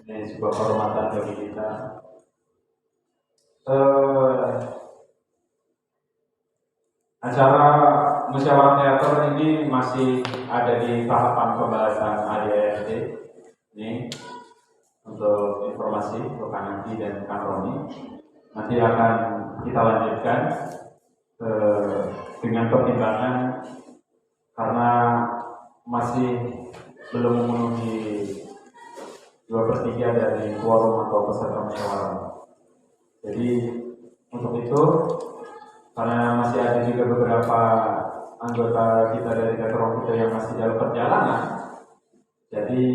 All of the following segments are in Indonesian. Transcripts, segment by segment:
Ini sebuah kehormatan bagi kita. Acara musyawarah teater ini masih ada di tahapan pembahasan ADART. Ini untuk informasi untuk Kang Andi dan Kang Roni. Nanti akan kita lanjutkan dengan pertimbangan karena masih belum memenuhi 2/3 dari quorum atau peserta musyawarah. Jadi untuk itu, karena masih ada juga beberapa anggota kita dari teater kita yang masih dalam perjalanan, jadi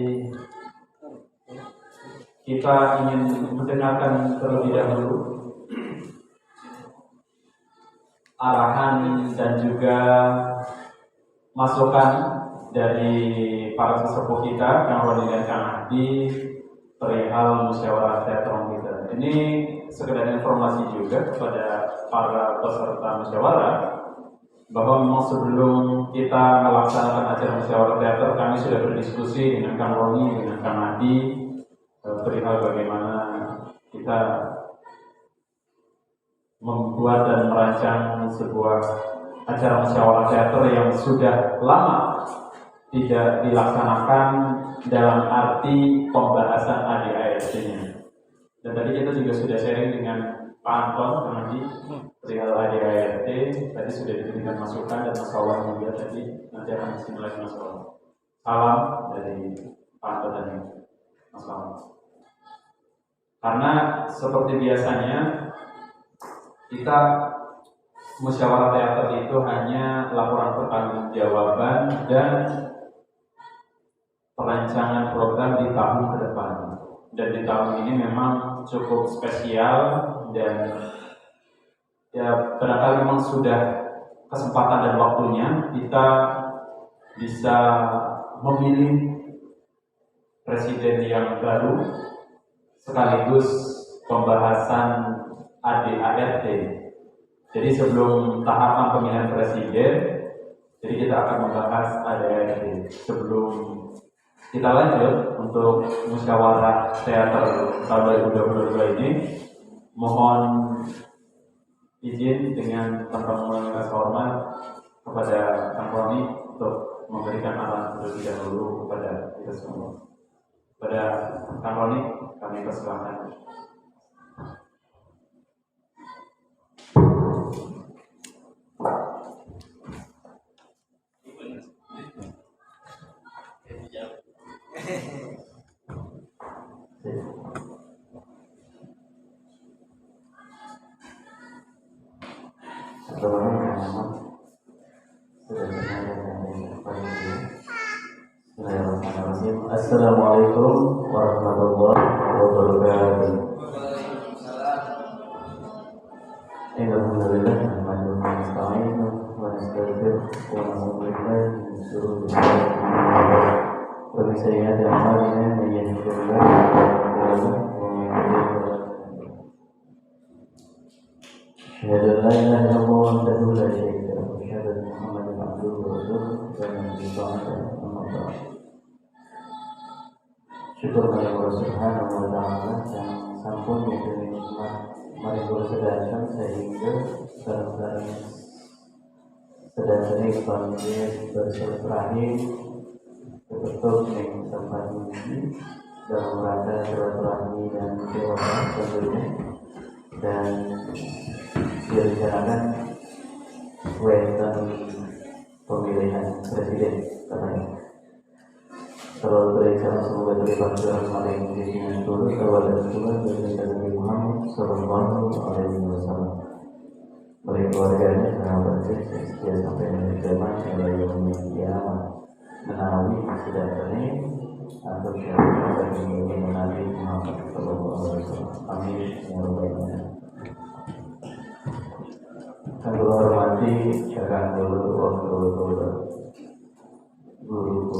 kita ingin mendengarkan terlebih dahulu arahan dan juga masukan dari para sesepuh kita, Kang Roni dan Kang Adi, perihal musyawarah teater kita. Ini sekedar informasi juga kepada para peserta musyawarah bahwa memang sebelum kita melaksanakan acara musyawarah teater, kami sudah berdiskusi dengan Kang Roni, dengan Kang Adi perihal bagaimana kita membuat dan merancang sebuah acara musyawarah teater yang sudah lama tidak dilaksanakan dalam arti pembahasan ADART-nya. Dan tadi kita juga sudah sharing dengan Pak Anton, Kang Adi, perihal ADART. Tadi sudah diberikan masukan dan masalah juga tadi nanti akan disimulasi masalah. Salam dari Pak Anton dan Mas Salam. Karena seperti biasanya kita musyawarah teater itu hanya laporan pertanggungjawaban dan perancangan program di tahun ke depan. Dan di tahun ini memang cukup spesial dan ya barangkali memang sudah kesempatan dan waktunya kita bisa memilih presiden yang baru sekaligus pembahasan ADART. Jadi sebelum tahapan pemilihan presiden, jadi kita akan membahas ADART. Sebelum kita lanjut untuk musyawarah teater tahun 2022 ini, mohon izin dengan tanpa mengulangi hormat kepada Kang Roni untuk memberikan arahan terlebih dahulu kepada kita semua. Kepada Kang Roni, kami persilakan. Assalamualaikum warahmatullahi wabarakatuh. Alhamdulillah, nahmaduhu wa nasta'inuhu wa nastaghfiruh wa na'udzu billahi min shururi anfusina wa min sayyiati a'malina man yahdihillahu fala mudilla lahu wa man yudlil fala hadiya lahu. Asyhadu an la ilaha illallah wahdahu la syarika lahu wa asyhadu anna Muhammadan abduhu wa rasuluhu wa nabiyyu ba'da. Amma ba'd. Syukur kepada Allah Subhanahu wa Ta'ala yang sampun memberi nikmat marimbul sedasar sehingga sekarang sedasar ini panggil bersilaturahim tertutup di tempat ini dalam rangka silaturahmi dan musyawarah tentunya, dan direncanakan weton pemilihan presiden katanya. Kalau berikan semoga terlibat dalam hal yang dengan tulus kepada Rasulullah dan Nabi Muhammad Sallallahu Alaihi Wasallam, bagi keluarganya, sahabatnya, setia sampai hari kiamat, yang kiamat menawi sudah terima atau syarat bagi Nabi Muhammad Sallallahu Alaihi Wasallam. Amin ya rabbal alamin. Kami hormati syarah guru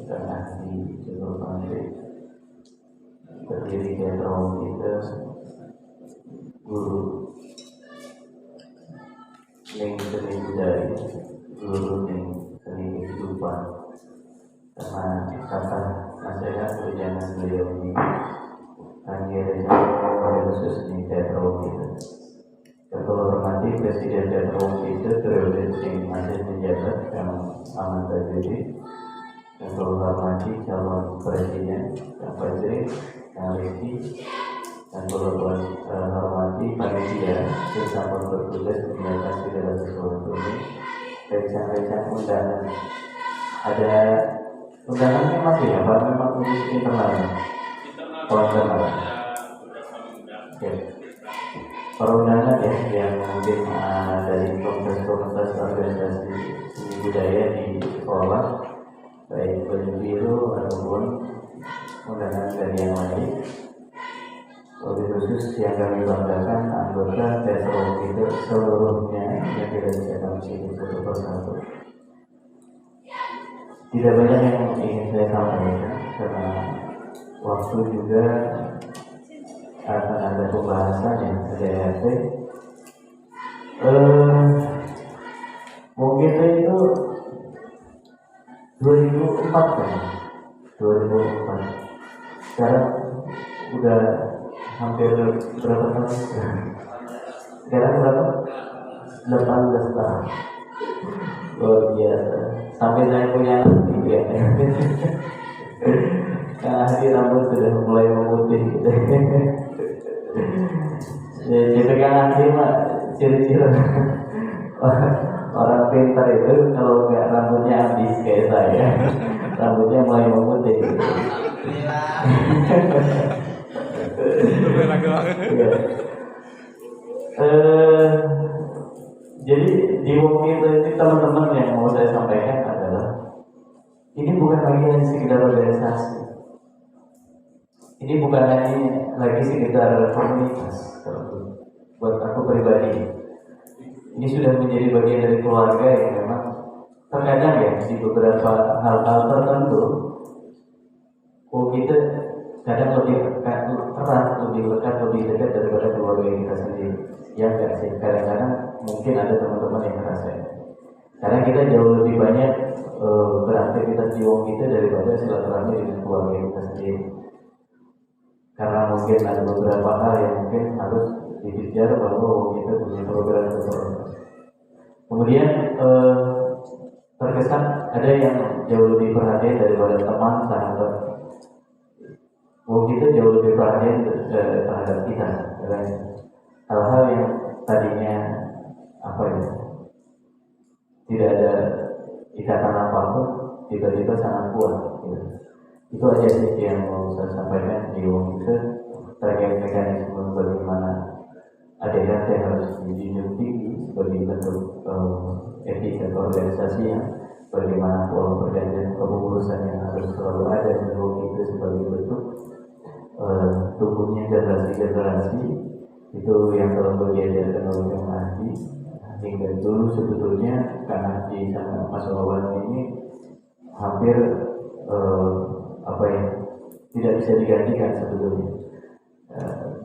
dan ahli seluruh pandai terdiri dari orang kita, guru yang seni budaya, guru yang seni kehidupan, karena kata nasihat perjalanan beliau ini Presiden Republik itu periode yang masih menjabat yang aman terjadi yang hormati calon presiden yang Fajri, yang Riki, dan hormati panitia bersama bertugas menjalankan segala sesuatu ini. Rencana undangan ada undangannya masih ya, Pak? Memang khusus internal. Internal. Ya. Perundangan ya yang mungkin dari komunitas organisasi seni budaya di sekolah, baik baju biru ataupun undangan dari yang lain. Lebih khusus yang kami banggakan anggota Petro itu seluruhnya yang tidak bisa kami sini satu persatu. Tidak banyak yang ingin saya sampaikan karena waktu juga akan ada pembahasan yang ADRT. Mungkin itu 2004 kan? 2004. Sekarang udah hampir berapa tahun? Sekarang berapa? 18 tahun. Luar biasa. Sampai saya punya anak ya. Karena hati rambut sudah mulai memutih gitu. Jadi kan nanti mah ciri-ciri orang pintar itu kalau nggak rambutnya habis kayak saya, rambutnya mulai memutih. Ya. Jadi di waktu itu teman-teman yang mau saya sampaikan adalah ini bukan lagi hanya sekedar organisasi. Ini bukan lagi sekitar komunitas. Buat aku pribadi, ini sudah menjadi bagian dari keluarga yang memang terkadang ya di beberapa hal-hal tertentu, kita kadang lebih erat, lebih lekat, lebih dekat daripada keluarga kita sendiri. Ya enggak sih, kadang-kadang mungkin ada teman-teman yang ngerasain. Karena kita jauh lebih banyak beraktivitas di wong kita daripada silaturahmi dengan keluarga kita sendiri. Karena mungkin ada beberapa hal yang mungkin harus dikejar bahwa kita punya program seperti. Kemudian terkesan ada yang jauh lebih perhatian daripada teman sahabat. Bahwa kita jauh lebih perhatian terhadap kita. Hal-hal yang tadinya tidak ada ikatan apapun, tiba-tiba sangat kuat. Gitu. Itu aja sih yang mau saya sampaikan di wong itu terkait mekanisme bagaimana ADRT harus dijunjung tinggi sebagai bentuk etika organisasinya, bagaimana pola perjanjian kepengurusan yang harus selalu ada di wong itu sebagai bentuk tumbuhnya generasi-generasi itu yang selalu diajarkan oleh yang ahli hingga dulu sebetulnya karena di sama Mas Wawan ini hampir tidak bisa digantikan sebetulnya.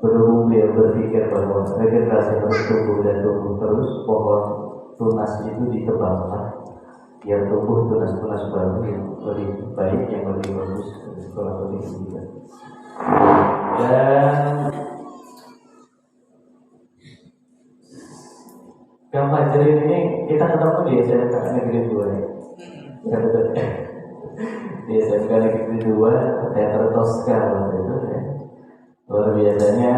Berhubung dia berpikir bahwa regenerasi harus tumbuh dan tumbuh terus, pohon tunas itu ditebangkan biar tumbuh tunas-tunas baru yang lebih baik, yang lebih bagus, sekolah lebih juga. Dan Kang Fajri ini kita ketemu di SMK Negeri 2 ya. Ya betul. Di SMK Negeri 2 Teater Tosca waktu itu ya. Luar biasanya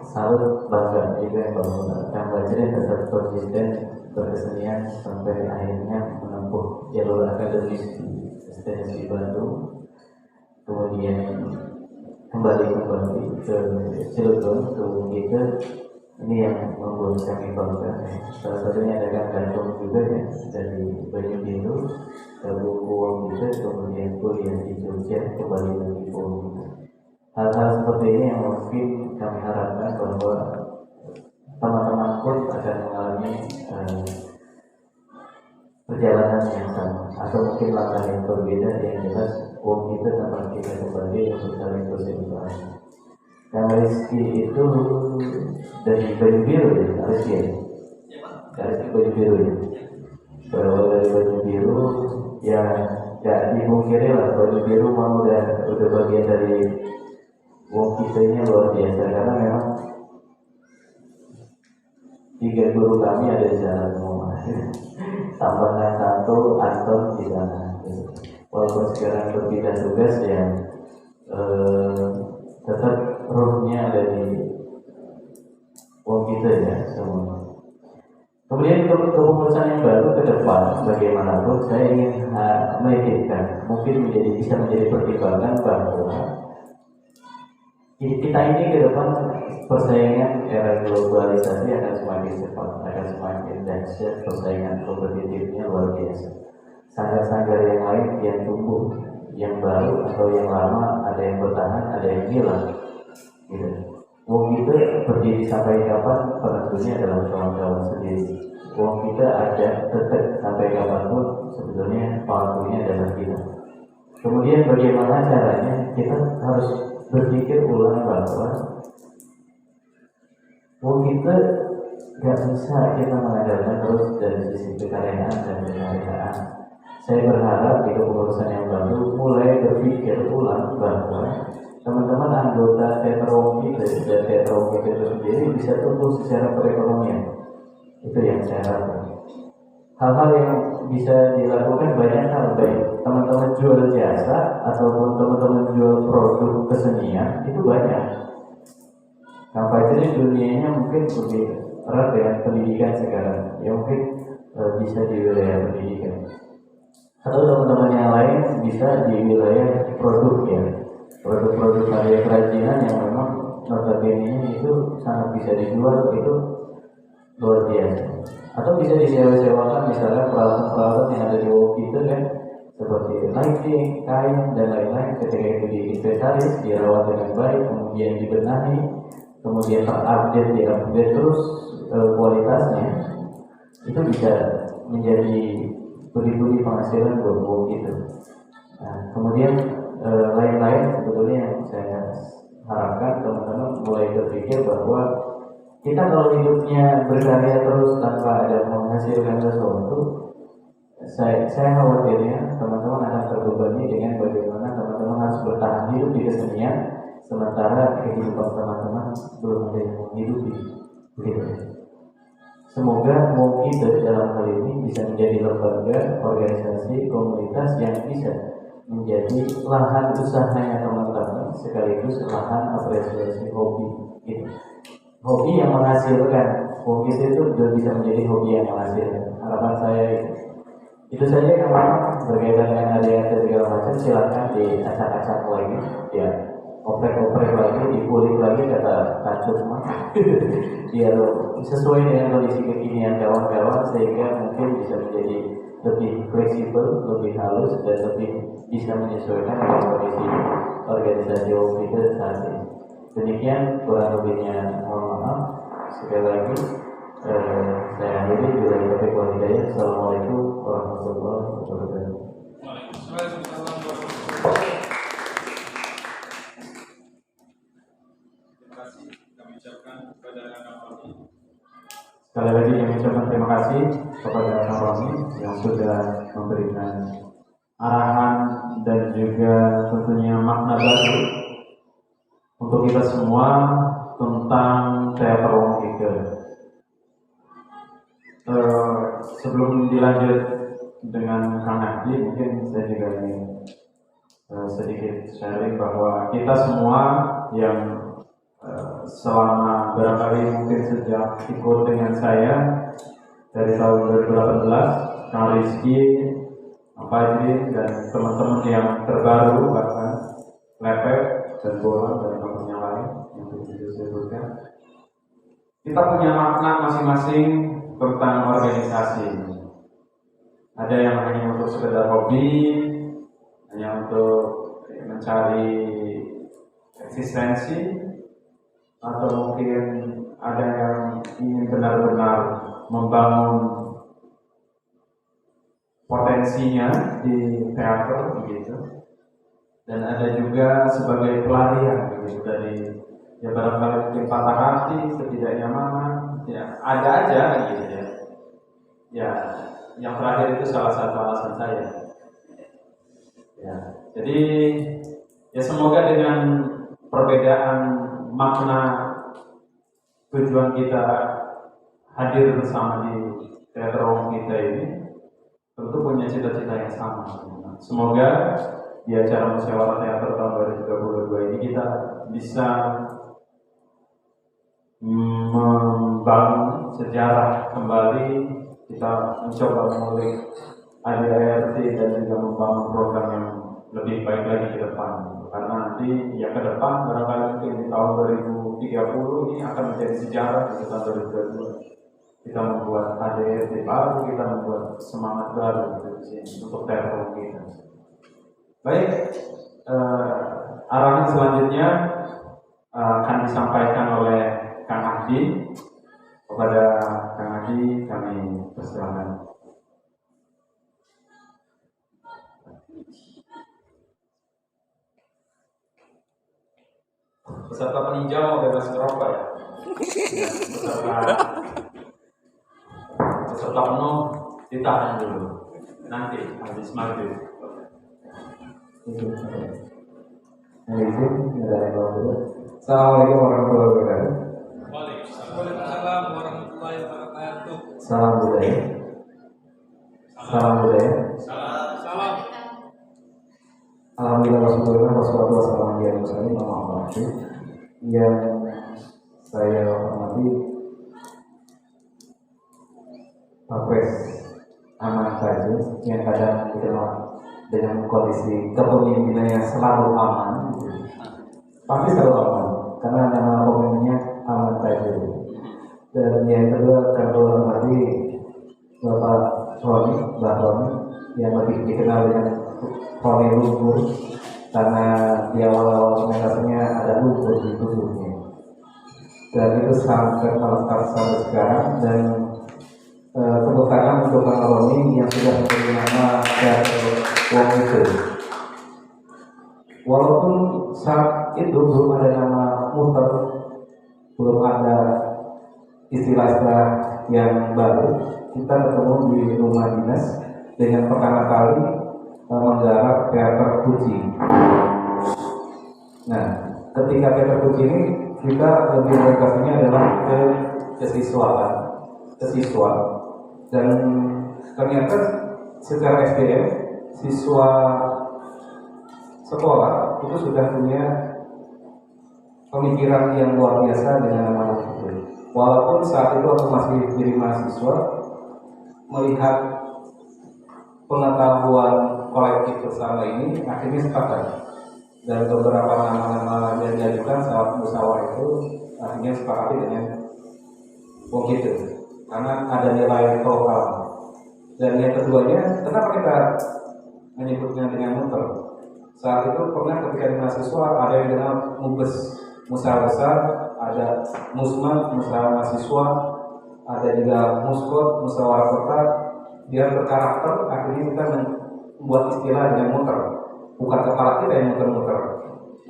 salut bangga juga bahwa Kang Fajri tetap konsisten berkesenian sampai akhirnya menempuh jalur akademis di STS Bandung, kemudian kembali ke Cilegon ke UGM. Ini yang membuat kami bangga. Salah satunya ada Kang Gantung juga ya dari Banyu Biru, lalu Uang juga, kemudian kuliah di Jogja, kembali lagi ke Uang. Hal-hal seperti ini yang mungkin kami harapkan bahwa teman-teman pun akan mengalami perjalanan yang sama atau mungkin langkah yang berbeda yang jelas Uang itu tempat kita kembali untuk saling bersilaturahmi. Yang Rizky itu dari Banyu Biru ya, Rizky ya? Rizky Banyu Biru ya. Berawal dari Banyu Biru, ya gak dimungkiri lah Banyu Biru mau udah bagian dari wong kita ini luar biasa karena memang 3 guru kami ada di sana semua. Tambahkan 1 Anton di sana. Walaupun sekarang berpindah tugas ya, tetap ruhnya ada di wong kita ya semua. Kemudian kepengurusan yang baru ke depan, bagaimanapun saya ingin memikirkan, mungkin bisa menjadi pertimbangan bahwa kita ini ke depan persaingan era globalisasi akan semakin cepat, akan semakin dahsyat, persaingan kompetitifnya luar biasa. Sanggar-sanggar yang lain yang tumbuh, yang baru atau yang lama, ada yang bertahan, ada yang hilang. Gitu. Wong kita berdiri sampai kapan penentunya adalah kawan-kawan sendiri. Wong kita ada tetap sampai kapanpun sebetulnya pelakunya adalah kita. Kemudian bagaimana caranya kita harus berpikir ulang bahwa wong kita gak bisa kita mengandalkan terus dari sisi kekaryaan dan kekaryaan. Saya berharap di kepengurusan yang baru mulai berpikir ulang bahwa teman-teman anggota teater kita dan teater kita itu sendiri bisa tumbuh secara perekonomian. Itu yang saya harapkan. Hal-hal yang bisa dilakukan banyak hal, baik teman-teman jual jasa ataupun teman-teman jual produk kesenian itu banyak. Sampai ini dunianya mungkin lebih erat dengan pendidikan sekarang. Ya mungkin bisa di wilayah pendidikan. Atau teman-teman yang lain bisa di wilayah produk ya. Produk-produk karya kerajinan yang memang notabene itu sangat bisa dijual, itu luar biasa. Atau bisa disewa-sewakan misalnya peralatan-peralatan yang ada di wall kita kan, seperti lighting, kain dan lain-lain. Ketika itu diinventaris, dirawat dengan baik, kemudian dibenahi, kemudian terupdate, diupdate terus kualitasnya, itu bisa menjadi budi-budi penghasilan buat wall kita. Nah, kemudian lain-lain sebetulnya yang saya harapkan teman-teman mulai berpikir bahwa kita kalau hidupnya berkarya terus tanpa ada menghasilkan sesuatu, saya khawatirnya teman-teman akan terbebani dengan bagaimana teman-teman harus bertahan hidup di kesenian sementara kehidupan teman-teman belum ada yang menghidupi. Begitu. Semoga mau kita dalam hal ini bisa menjadi lembaga, organisasi, komunitas yang bisa menjadi lahan usahanya teman-teman sekaligus lahan apresiasi hobi gitu. Hobi yang menghasilkan. Hobi itu sudah bisa menjadi hobi yang menghasilkan. Harapan saya itu saja. Kalau berkaitan dengan ADRT segala macam silakan diacak-acak lagi ya, oprek-oprek lagi, dikulik lagi kata kacut mah biar sesuai dengan kondisi kekinian kawan-kawan sehingga mungkin bisa menjadi lebih fleksibel, lebih halus dan lebih bisa menyesuaikan dengan kondisi organisasi kita saat ini. Demikian kurang lebihnya, mohon maaf. Sekali lagi saya akhiri bila taufiq wal hidayah. Assalamualaikum warahmatullahi wabarakatuh. Terima kasih kami ucapkan kepada Kang Roni. Sekali lagi kami ucapkan terima kasih kepada Kang Roni yang sudah memberikan arahan dan juga tentunya makna baru untuk kita semua tentang teater wong kita. Sebelum dilanjut dengan Kang Nahdi, mungkin saya juga ingin sedikit sharing bahwa kita semua yang selama barangkali mungkin sejak ikut dengan saya dari tahun 2018, Kang Rizky, Fajri dan teman-teman yang terbaru bahkan Lepek dan Bola dan teman yang lain yang bisa disebutkan, kita punya makna masing-masing tentang organisasi. Ada yang hanya untuk sekedar hobi, hanya untuk mencari eksistensi, atau mungkin ada yang ingin benar-benar membangun potensinya di teater begitu. Dan ada juga sebagai pelarian begitu dari ya barangkali mungkin patah hati, ketidaknyamanan, ya ada aja gitu ya. Ya, yang terakhir itu salah satu alasan saya. Ya, jadi ya semoga dengan perbedaan makna tujuan kita hadir bersama di teater Wong kita ini tentu punya cita-cita yang sama. Semoga di acara musyawarah teater tahun 2022 ini kita bisa membangun sejarah kembali, kita mencoba mengulik ADART dan juga membangun program yang lebih baik lagi ke depan. Karena nanti ya ke depan barangkali mungkin di tahun 2030 ini akan menjadi sejarah di tahun 2022. Kita membuat ADART baru, kita membuat semangat baru di sini untuk teater kita. Baik, arahan selanjutnya akan disampaikan oleh Kang Ahdi. Kepada Kang Ahdi kami persilakan. Peserta peninjau bebas merokok ya. Peserta penuh ditahan dulu. Nanti habis maghrib. Assalamualaikum warahmatullahi wabarakatuh. Waalaikumsalam warahmatullahi wabarakatuh. Salam budaya. Salam budaya. Salam. Alhamdulillah wassalatu wassalamu ala rasulillah. Yang saya hormati Pak Pres Aman Fajri yang kadang dikenal dengan kondisi kepemimpinan yang selalu aman, pasti selalu aman karena nama pemimpinnya Aman Fajri. Dan yang kedua kalau hormati Bapak Roni, Mbak Roni yang lebih dikenal dengan Roni Lumpur karena di awal-awal penetasannya ada lumpur di tubuhnya dan itu sampai melekat sampai sekarang. Dan tepuk tangan untuk Bang Roni yang sudah memberi nama teater Wong itu. Walaupun saat itu belum ada nama muter, belum ada istilah-istilah yang baru, kita ketemu di rumah dinas dengan pertama kali menggarap teater Puji. Nah, ketika teater Puji ini kita lebih orientasinya adalah ke siswa, dan ternyata secara SDM siswa sekolah itu sudah punya pemikiran yang luar biasa dengan nama itu. Walaupun saat itu aku masih jadi mahasiswa, melihat pengetahuan kolektif bersama ini akhirnya sepakat, dan beberapa nama-nama yang diajukan saat musyawarah itu akhirnya sepakati dengan Wong itu karena ada nilai lokal. Dan yang keduanya, kenapa kita menyebutnya dengan muter? Saat itu pernah ketika di mahasiswa ada yang dengan mubes musawarah besar, ada musma musyawarah mahasiswa, ada juga muskot musyawarah kota. Dia berkarakter, akhirnya kita membuat istilah dengan muter. Bukan kepala kita yang muter-muter,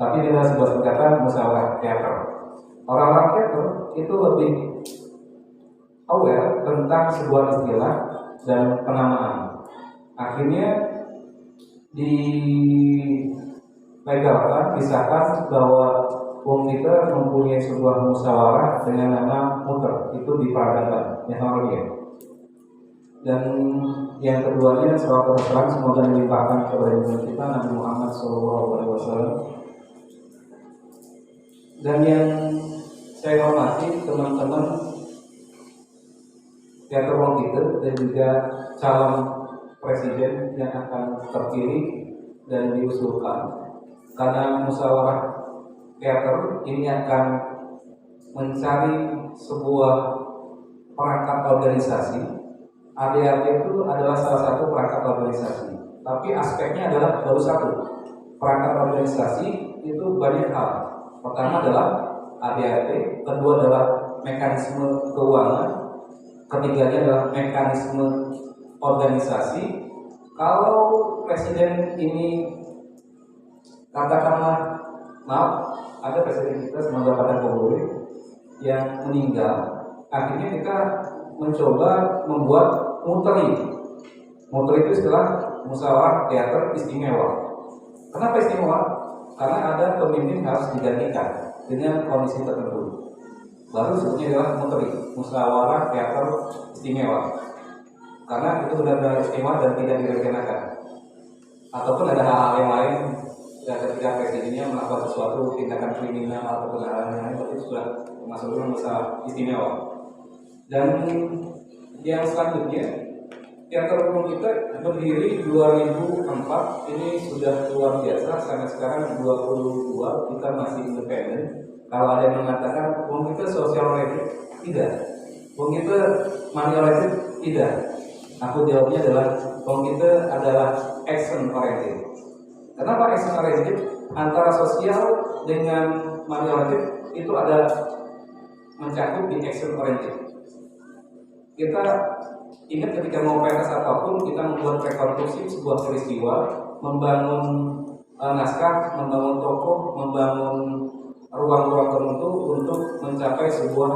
tapi dengan sebuah singkatan musyawarah teater. Orang-orang teater itu lebih aware tentang sebuah istilah dan penamaan. Akhirnya dilegalkan, disahkan bahwa Wong kita mempunyai sebuah musyawarah dengan nama muter, itu di peradaban teknologi. Dan yang keduanya salawat dan semoga dilimpahkan kepada junjungan kita Nabi Muhammad SAW. Dan yang saya hormati teman-teman teater Wong kita dan juga calon presiden yang akan terpilih dan diusulkan, karena musyawarah teater ini akan mencari sebuah perangkat organisasi. ADART itu adalah salah satu perangkat organisasi, tapi aspeknya adalah baru satu. Perangkat organisasi itu banyak hal. Pertama adalah ADART, kedua adalah mekanisme keuangan, ketiganya adalah mekanisme organisasi. Kalau presiden ini katakanlah, maaf, ada presiden kita semoga pada Polri yang meninggal, akhirnya kita mencoba membuat muteri. Muteri itu istilah musyawarah teater istimewa. Kenapa istimewa? Karena ada pemimpin harus digantikan dengan kondisi tertentu. baru sebutnya adalah MUTERI, Musyawarah Teater Istimewa, karena itu benar-benar istimewa dan tidak direncanakan. Ataupun ada hal-hal yang lain ya, ketika presidennya melakukan sesuatu tindakan kriminal ataupun hal yang lain, itu sudah masuk dalam masalah istimewa. Dan yang selanjutnya, teater umum kita berdiri 2004, ini sudah luar biasa. Sampai sekarang 22 kita masih independen. Kalau ada yang mengatakan umum kita social oriented, tidak. Umum kita money oriented, tidak. Aku jawabnya adalah umum kita adalah action oriented. Kenapa action oriented? Antara sosial dengan money oriented itu ada mencakup di action oriented. Kita ingat ketika mau pentas apapun, kita membuat rekonstruksi sebuah peristiwa, membangun naskah, membangun tokoh, membangun ruang-ruang tertentu untuk mencapai sebuah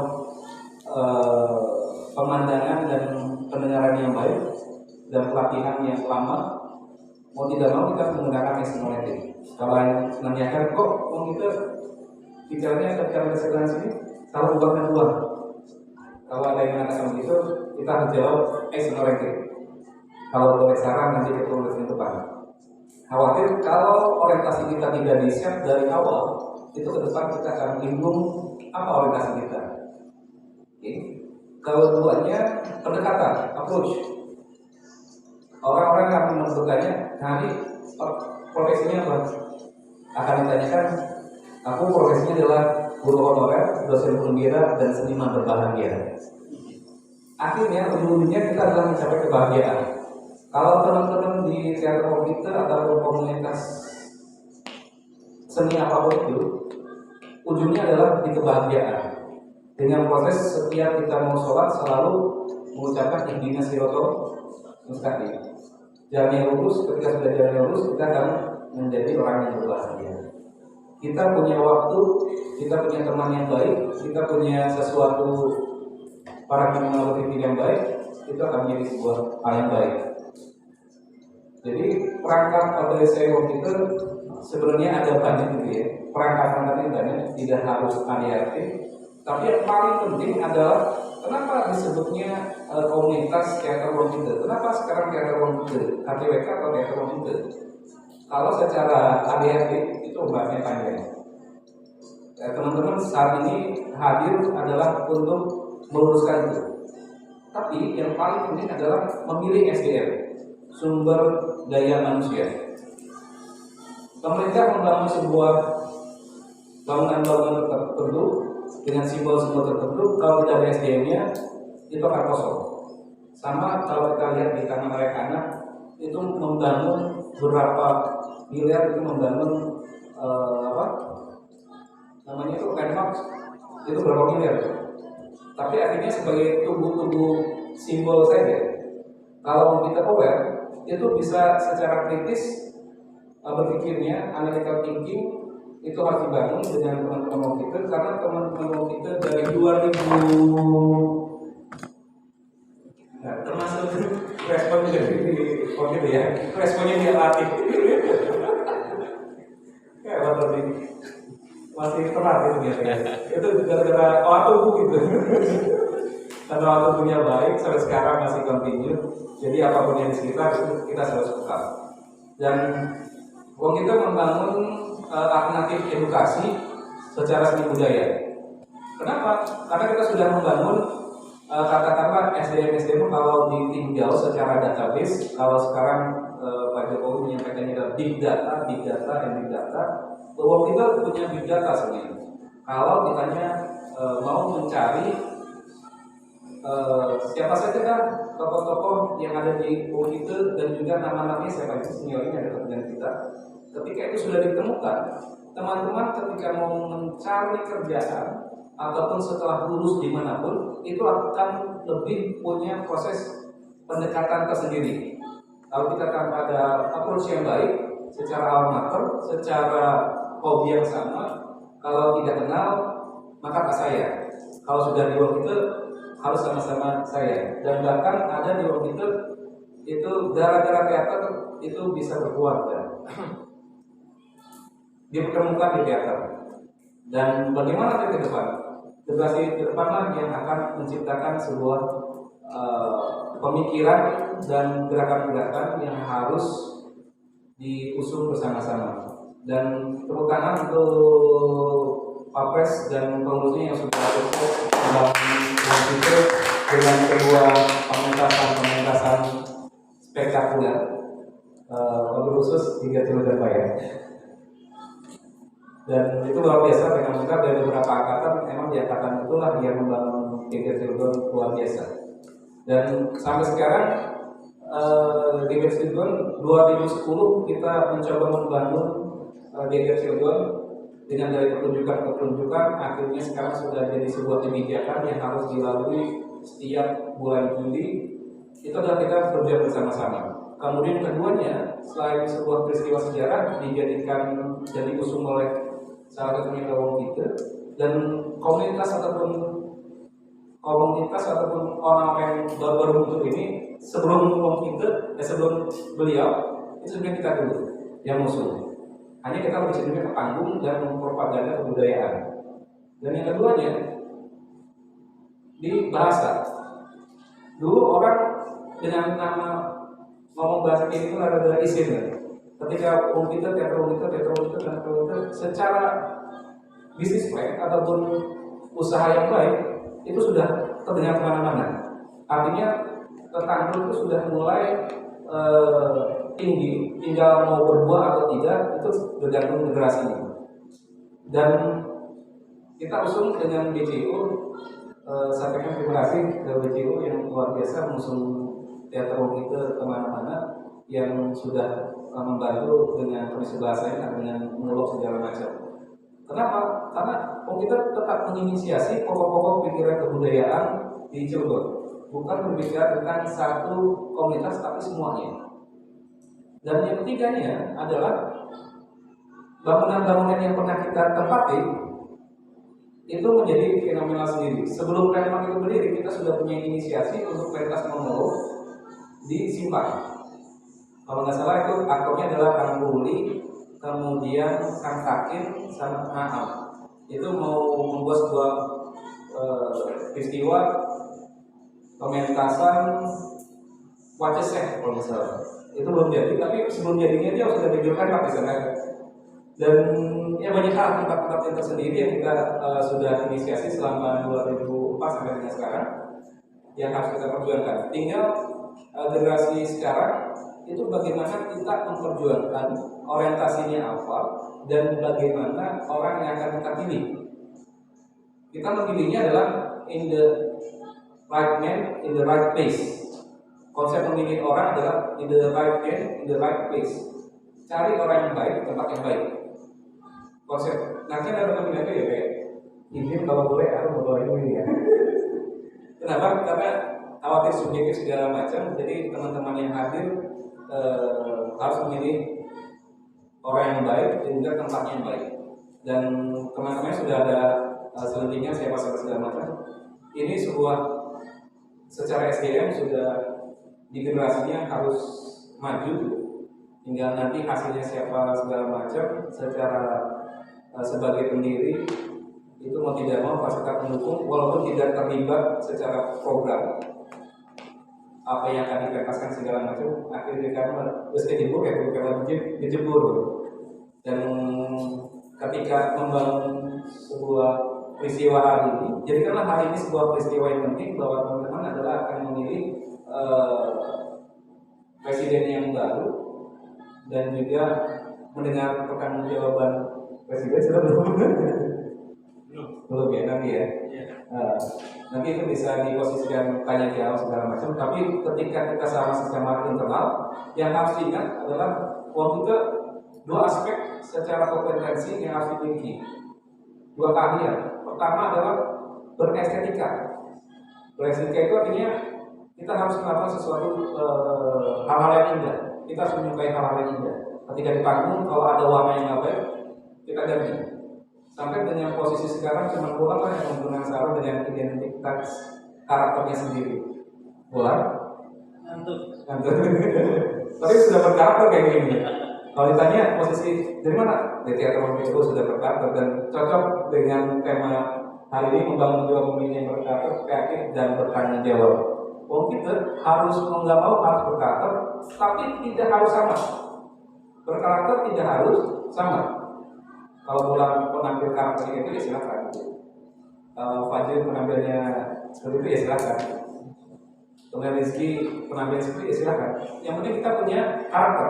pemandangan dan pendengaran yang baik dan pelatihan yang lama. Mau tidak mau kita menggunakan action oriented. Kalau yang menanyakan kok kita bicaranya ketika kesalahan sini, kalau uangnya dua. Kalau ada yang mengatakan begitu, kita harus jawab action oriented. Kalau boleh saran nanti kita tulis di depan. Khawatir kalau orientasi kita tidak di-set dari awal, itu ke depan kita akan bingung apa orientasi kita. Oke. Kalau duanya pendekatan, approach. Orang-orang yang menentukannya, nanti profesinya apa? Akan ditanyakan, aku profesinya adalah guru honorer, dosen penggira, dan seniman berbahagia. Akhirnya ujung-ujungnya kita adalah mencapai kebahagiaan. Kalau teman-teman di teater komputer atau komunitas seni apapun itu, ujungnya adalah di kebahagiaan. Dengan proses setiap kita mau sholat selalu mengucapkan ihdinas siratal mustaqim. Jalan yang lurus, ketika sudah jalan yang lurus, kita akan menjadi orang yang berbahagia. Kita punya waktu, kita punya teman yang baik, kita punya sesuatu para kriminal berpikir yang baik, itu akan menjadi sebuah hal yang baik. Jadi perangkat pada SEO kita sebenarnya ada banyak gitu ya. Perangkat-perangkatnya banyak, tidak harus ADRT. Tapi yang paling penting adalah kenapa disebutnya komunitas teater komputer. Kenapa sekarang teater komputer? KTWK atau teater komputer? Kalau secara ADRT itu bahasanya panjang. Teman-teman saat ini hadir adalah untuk meluruskan itu. Tapi yang paling penting adalah memilih SDM, sumber daya manusia. Pemerintah membangun sebuah bangunan-bangunan tertentu dengan simbol-simbol tertentu, kalau tidak ada SDM-nya itu akan kosong. Sama kalau kita lihat di Taman Anak-anak itu membangun berapa miliar, itu membangun namanya itu landmark, itu berapa miliar. Tapi akhirnya sebagai tubuh-tubuh simbol saja. Kalau kita aware, itu bisa secara kritis berpikirnya, analytical thinking itu harus dibangun dengan teman-teman kita, karena teman-teman kita dari 2000 termasuk responnya di gitu ya, responnya dia latih. Ya waktu masih terat itu biasanya. Itu gara-gara olah tubuh gitu. Karena olah tubuhnya baik sampai sekarang masih continue. Jadi apapun yang di sekitar itu kita selalu suka. Dan kita membangun alternatif edukasi secara seni budaya. Kenapa? Karena kita sudah membangun katakanlah SDM kalau ditinjau secara database. Kalau sekarang Pak Jokowi menyampaikannya adalah big data, and big data. Bahwa kita punya big data sebenarnya. Kalau ditanya mau mencari siapa saja kan tokoh-tokoh yang ada di UITE dan juga nama-namanya siapa itu seniornya ada dengan kita. Ketika itu sudah ditemukan, teman-teman ketika mau mencari kerjaan ataupun setelah lulus dimanapun, itu akan lebih punya proses pendekatan tersendiri. Kalau kita tanpa ada approach yang baik, secara almater, secara hobi yang sama, kalau tidak kenal, maka tak saya. Kalau sudah di ruang itu, harus sama-sama saya. Dan bahkan ada di ruang itu gara-gara teater itu bisa berkeluarga. Dipertemukan di teater. Dan bagaimana ke depan? generasi ke depan yang akan menciptakan sebuah pemikiran dan gerakan-gerakan yang harus diusung bersama-sama. Dan terutama untuk Papres dan pengurusnya yang sudah sukses dalam itu dengan kedua pementasan spektakuler, wabil khusus hingga Cilegon ya. Dan itu luar biasa, dengan lengkap dari beberapa angkatan. Memang di angkatan itulah yang membangun Geger Cilegon luar biasa. Dan sampai sekarang Geger Cilegon 2010 kita mencoba membangun Geger Cilegon dengan dari pertunjukan ke pertunjukan, akhirnya sekarang sudah jadi sebuah kebijakan yang harus dilalui setiap bulan Juli. Itu adalah kita berjuang bersama-sama. Kemudian keduanya, selain sebuah peristiwa sejarah dijadikan dan diusung oleh salah satunya Wong Kite, dan komunitas ataupun orang yang baru muncul ini sebelum Wong Kite, sebelum beliau itu sebenarnya kita dulu yang musuh. Hanya kita lebih cenderung ke panggung dan propaganda kebudayaan. Dan yang keduanya di bahasa. Dulu orang dengan nama ngomong bahasa ini itu ada istilah. Ketika teater secara bisnis plan ataupun usaha yang baik itu sudah terdengar kemana-mana. Artinya tetangga itu sudah mulai tinggi, tinggal mau berbuah atau tidak itu bergantung generasinya. Dan kita usung dengan BCU, sampaikan terima kasih ke BCU yang luar biasa mengusung teater kita kemana-mana, yang sudah membantu dengan kondisi bahasanya, dengan mengelok segala macam. Kenapa? Karena kita tetap menginisiasi pokok-pokok pikiran kebudayaan di Cilegon, bukan berbicara tentang satu komunitas tapi semuanya. Dan yang ketiganya adalah bangunan-bangunan yang pernah kita tempati itu menjadi fenomenal sendiri. Sebelum Renmark itu berdiri, kita sudah punya inisiasi untuk pentas monolog di Simpang. Kalau nggak salah itu aktornya adalah Kang Ruli, kemudian Kang Takin, sama Kang Aham. Itu mau membuat sebuah peristiwa pementasan Waceseh kalau nggak salah. Itu belum jadi, tapi sebelum jadinya dia sudah dijualkan pakai sana. Dan ya banyak hal tempat-tempat yang tersendiri yang kita sudah inisiasi selama 2004 sampai dengan sekarang yang harus kita perjuangkan. Tinggal generasi sekarang itu bagaimana kita memperjuangkan orientasinya apa dan bagaimana orang yang akan kita pilih. Kita memilihnya adalah in the right man in the right place. Konsep memilih orang adalah in the right man in the right place. Cari orang yang baik di tempat yang baik. Konsep nanti ada pemilihan itu ya kayak izin kalau boleh aku mau ini ya. Kenapa? Karena khawatir subjektif segala macam. Jadi teman-teman yang hadir harus memilih orang yang baik dan juga tempatnya yang baik. Dan teman-teman sudah ada selentingan siapa segala macam. Ini sebuah secara SDM sudah di generasinya harus maju, tinggal nanti hasilnya siapa segala macam. Secara sebagai pendiri itu mau tidak mau pasti akan mendukung walaupun tidak terlibat secara program apa yang akan dipentaskan segala macam. Akhirnya karena terus kejebur ya karena dijebur. Dan ketika membangun sebuah peristiwa hari ini, jadikanlah hari ini sebuah peristiwa yang penting bahwa teman-teman adalah akan memilih presiden yang baru dan juga mendengar pertanggungjawaban presiden. Sudah belum ya nanti ya. Nanti itu bisa diposisikan tanya jawab segala macam. Tapi ketika kita sama internal, yang harus diingat adalah waktu itu dua aspek secara kompetensi yang harus dimiliki, dua keahlian. Pertama adalah berestetika. Berestetika itu artinya kita harus melakukan sesuatu hal-hal yang indah. Kita harus menyukai hal-hal yang indah. Ketika di panggung kalau ada warna yang nggak baik, kita ganti. Sampai dengan posisi sekarang cuma bola lah yang menggunakan sarung dengan identitas karakternya sendiri. Bola? Ngantuk. Tapi sudah berkarakter kayak gini. Kalau ditanya posisi dari mana? Dari teater itu sudah berkarakter dan cocok dengan tema hari ini membangun jiwa pemimpin yang berkarakter, kreatif dan bertanggung jawab. Wong kita harus nggak mau harus berkarakter, tapi tidak harus sama. Berkarakter tidak harus sama. Kalau Bulan penampil karakter itu ya silakan. Fajir penampilannya seperti itu ya silakan. Kemudian Rizky penampilan seperti itu ya silakan. Yang penting kita punya karakter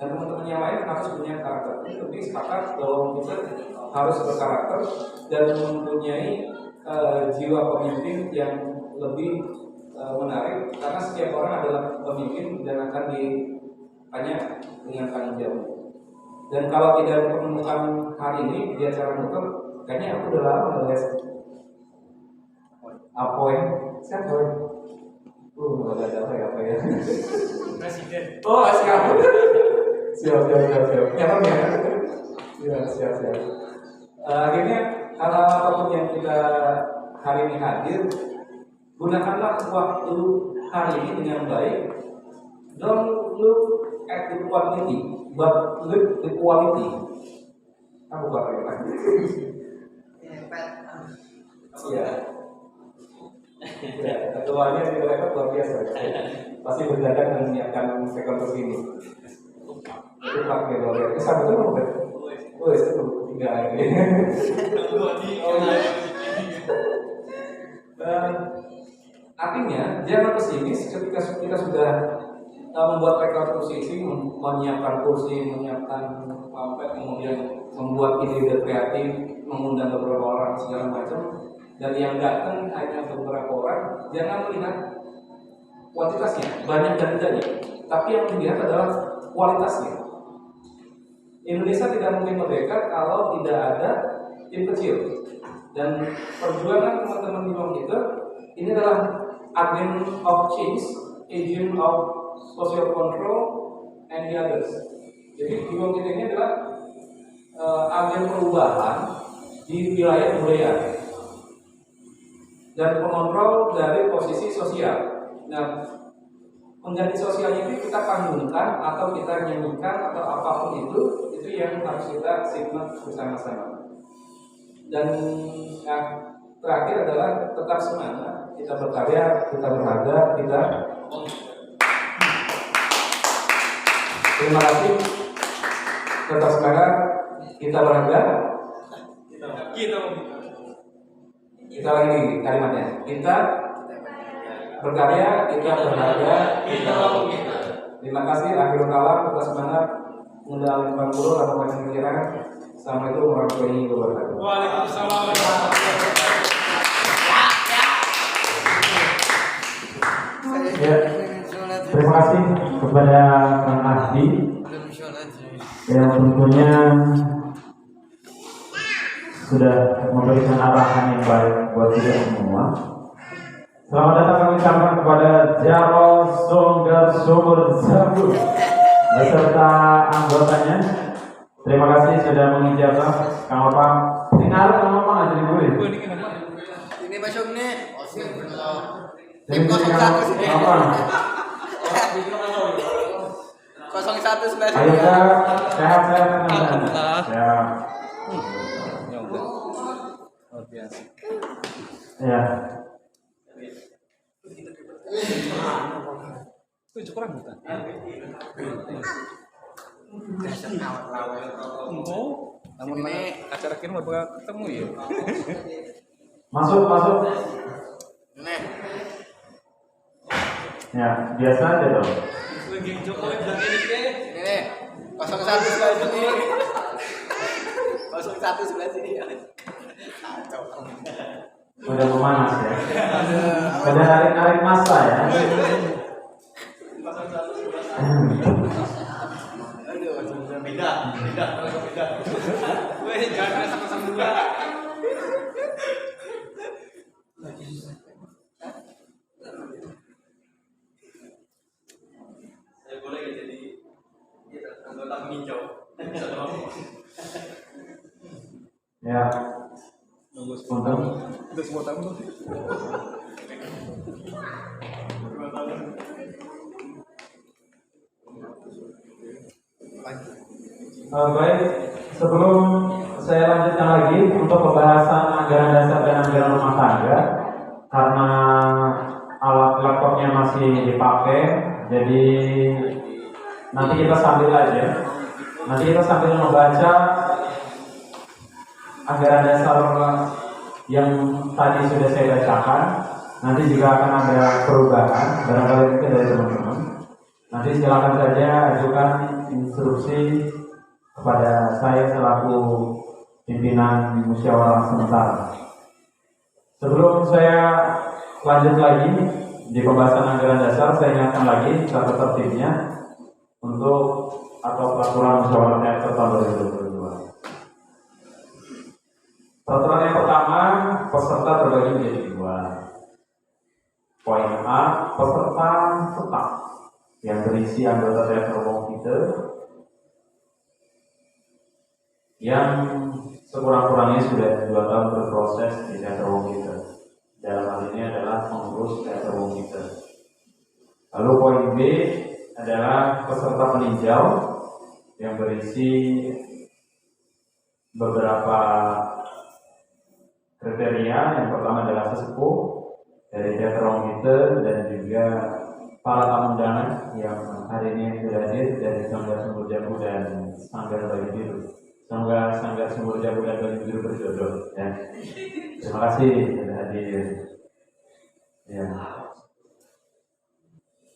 dan teman-teman yang lain harus punya karakter. Ini lebih sepakat bahwa kita harus berkarakter dan mempunyai jiwa pemimpin yang lebih menarik karena setiap orang adalah pemimpin dan akan ditanya dengan tanggung jawab. Dan kalau tidak menemukan hari ini di acara muter, kayaknya aku udah lama nggak lihat Apoy, siapa? Nggak ada apa ya? Presiden. Oh, siap. Siap. Nyata ya? Ya, siap. Akhirnya hal apapun yang kita hari ini hadir, gunakanlah waktu hari ini dengan baik. Don't look at the quantity, but look the quality. Aku bakal lagi. Ya. Ya, ketuanya di rekod luar biasa. Pasti berdagang dan menyiapkan rekor terkini. Itu pakai luar biasa. Satu itu mau itu tiga ini. Artinya jangan pesimis ketika kita sudah membuat rekor posisi, menyiapkan kursi, menyiapkan pamflet, kemudian membuat ide kreatif, mengundang beberapa orang segala macam. Dan yang datang hanya beberapa orang, jangan melihat kuantitasnya, banyak dan tidaknya, tapi yang dilihat adalah kualitasnya. Indonesia tidak mungkin merdeka kalau tidak ada tim kecil. Dan perjuangan teman-teman di bawah kita ini adalah agent of change, agent of social control, and the others. Jadi di bawah kita ini adalah agen perubahan di wilayah budaya dan pengontrol dari posisi sosial. Nah, mengganti sosialnya itu kita panggungkan atau kita nyanyikan atau apapun itu yang harus kita simak bersama-sama. Dan yang terakhir adalah tetap semangat, kita berkarya, kita berharga, kita. Terima kasih. Tetap semangat, kita berharga. Kita lagi kalimatnya. Kita berkarya, kita berharga, kita. Terima kasih. Akhirul kalam, tetap semangat. Undang 40 atau macam pikiran. Assalamualaikum warahmatullahi wabarakatuh. Waalaikumsalam. Ya, terima kasih kepada Kang Ahdi yang tentunya sudah memberikan arahan yang baik buat kita semua. Selamat datang kami ucapkan kepada Jaro Songgar Sumur Zabur beserta anggotanya. Terima kasih sudah mengijabah Kang Opang. Tinggal Kang Opang aja di gue. Ini masuk nih. Tim 01 sini. Opang. 01 sebelah Ayo sini. sehat-sehat teman-teman. Ya. Luar biasa. Ya. Itu kurang bukan? Namun ini acara kini bakal ketemu ya. Masuk. Nih. Ya, biasa aja dong. Lagi Jokowi bilang ini Ini 01 sebelah sini. 01 sebelah sini. Kacau. Udah memanas ya. Udah narik masa ya. Beda. Weh, jangan sama-sama dua. Saya boleh jadi anggota penginjau. Ya. Nunggu Untuk Udah 10 tahun tuh. baik, sebelum saya lanjutkan lagi untuk pembahasan anggaran dasar dan anggaran rumah tangga karena alat laptopnya masih dipakai, jadi nanti kita sambil membaca anggaran dasar yang tadi sudah saya bacakan. Nanti juga akan ada perubahan barangkali mungkin dari teman-teman. Nanti silakan saja ajukan instruksi kepada saya selaku pimpinan musyawarah sementara. Sebelum saya lanjut lagi di pembahasan anggaran dasar, saya ingatkan lagi tata tertibnya untuk atau peraturan musyawarah teater tahun 2022. Peraturan yang pertama, peserta terbagi menjadi dua. Poin A, peserta tetap yang berisi anggota teater umum kita yang sekurang-kurangnya sudah 2 tahun berproses di teater umum kita. Dalam hal ini adalah pengurus teater umum kita. Lalu poin B adalah peserta peninjau yang berisi beberapa kriteria. Yang pertama adalah sesepuh dari teater umum kita dan juga para tamu undangan yang hari ini sudah hadir dari Sanggar Sumber Jambu dan Sanggar Bayi Biru. Semoga Sanggar Sumber Jambu dan Bayi Biru berjodoh. Ya. Terima kasih sudah hadir. Ya.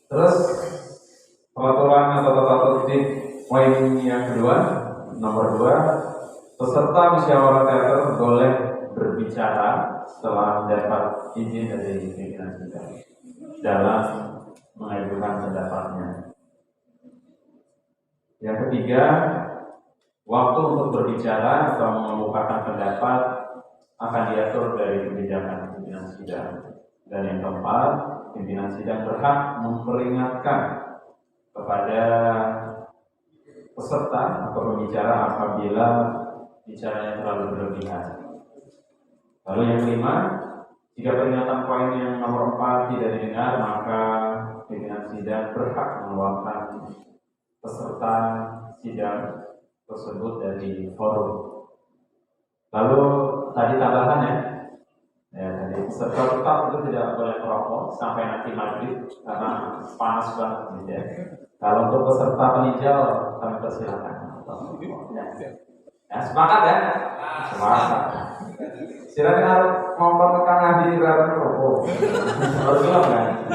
Terus peraturan atau tata tertib poin yang kedua, nomor 2, peserta musyawarah teater boleh berbicara setelah mendapat izin dari pimpinan sidang dalam mengajukan pendapatnya. Yang ketiga, waktu untuk berbicara atau mengemukakan pendapat akan diatur dari kebijakan pimpinan sidang. Dan yang keempat, pimpinan sidang berhak memperingatkan kepada peserta atau pembicara apabila bicaranya terlalu berlebihan. Lalu yang kelima, jika peringatan poin yang nomor 4 tidak didengar, maka pimpinan sidang berhak mengeluarkan peserta sidang tersebut dari forum. Lalu tadi tambahannya, tadi peserta tetap itu tidak boleh merokok sampai nanti maghrib karena panas banget gitu ya. Kalau untuk peserta peninjau kami persilakan. Ya, sepakat ya? Sepakat. Silakan harus mempertekan hadi berapa rokok. Harus bilang kan?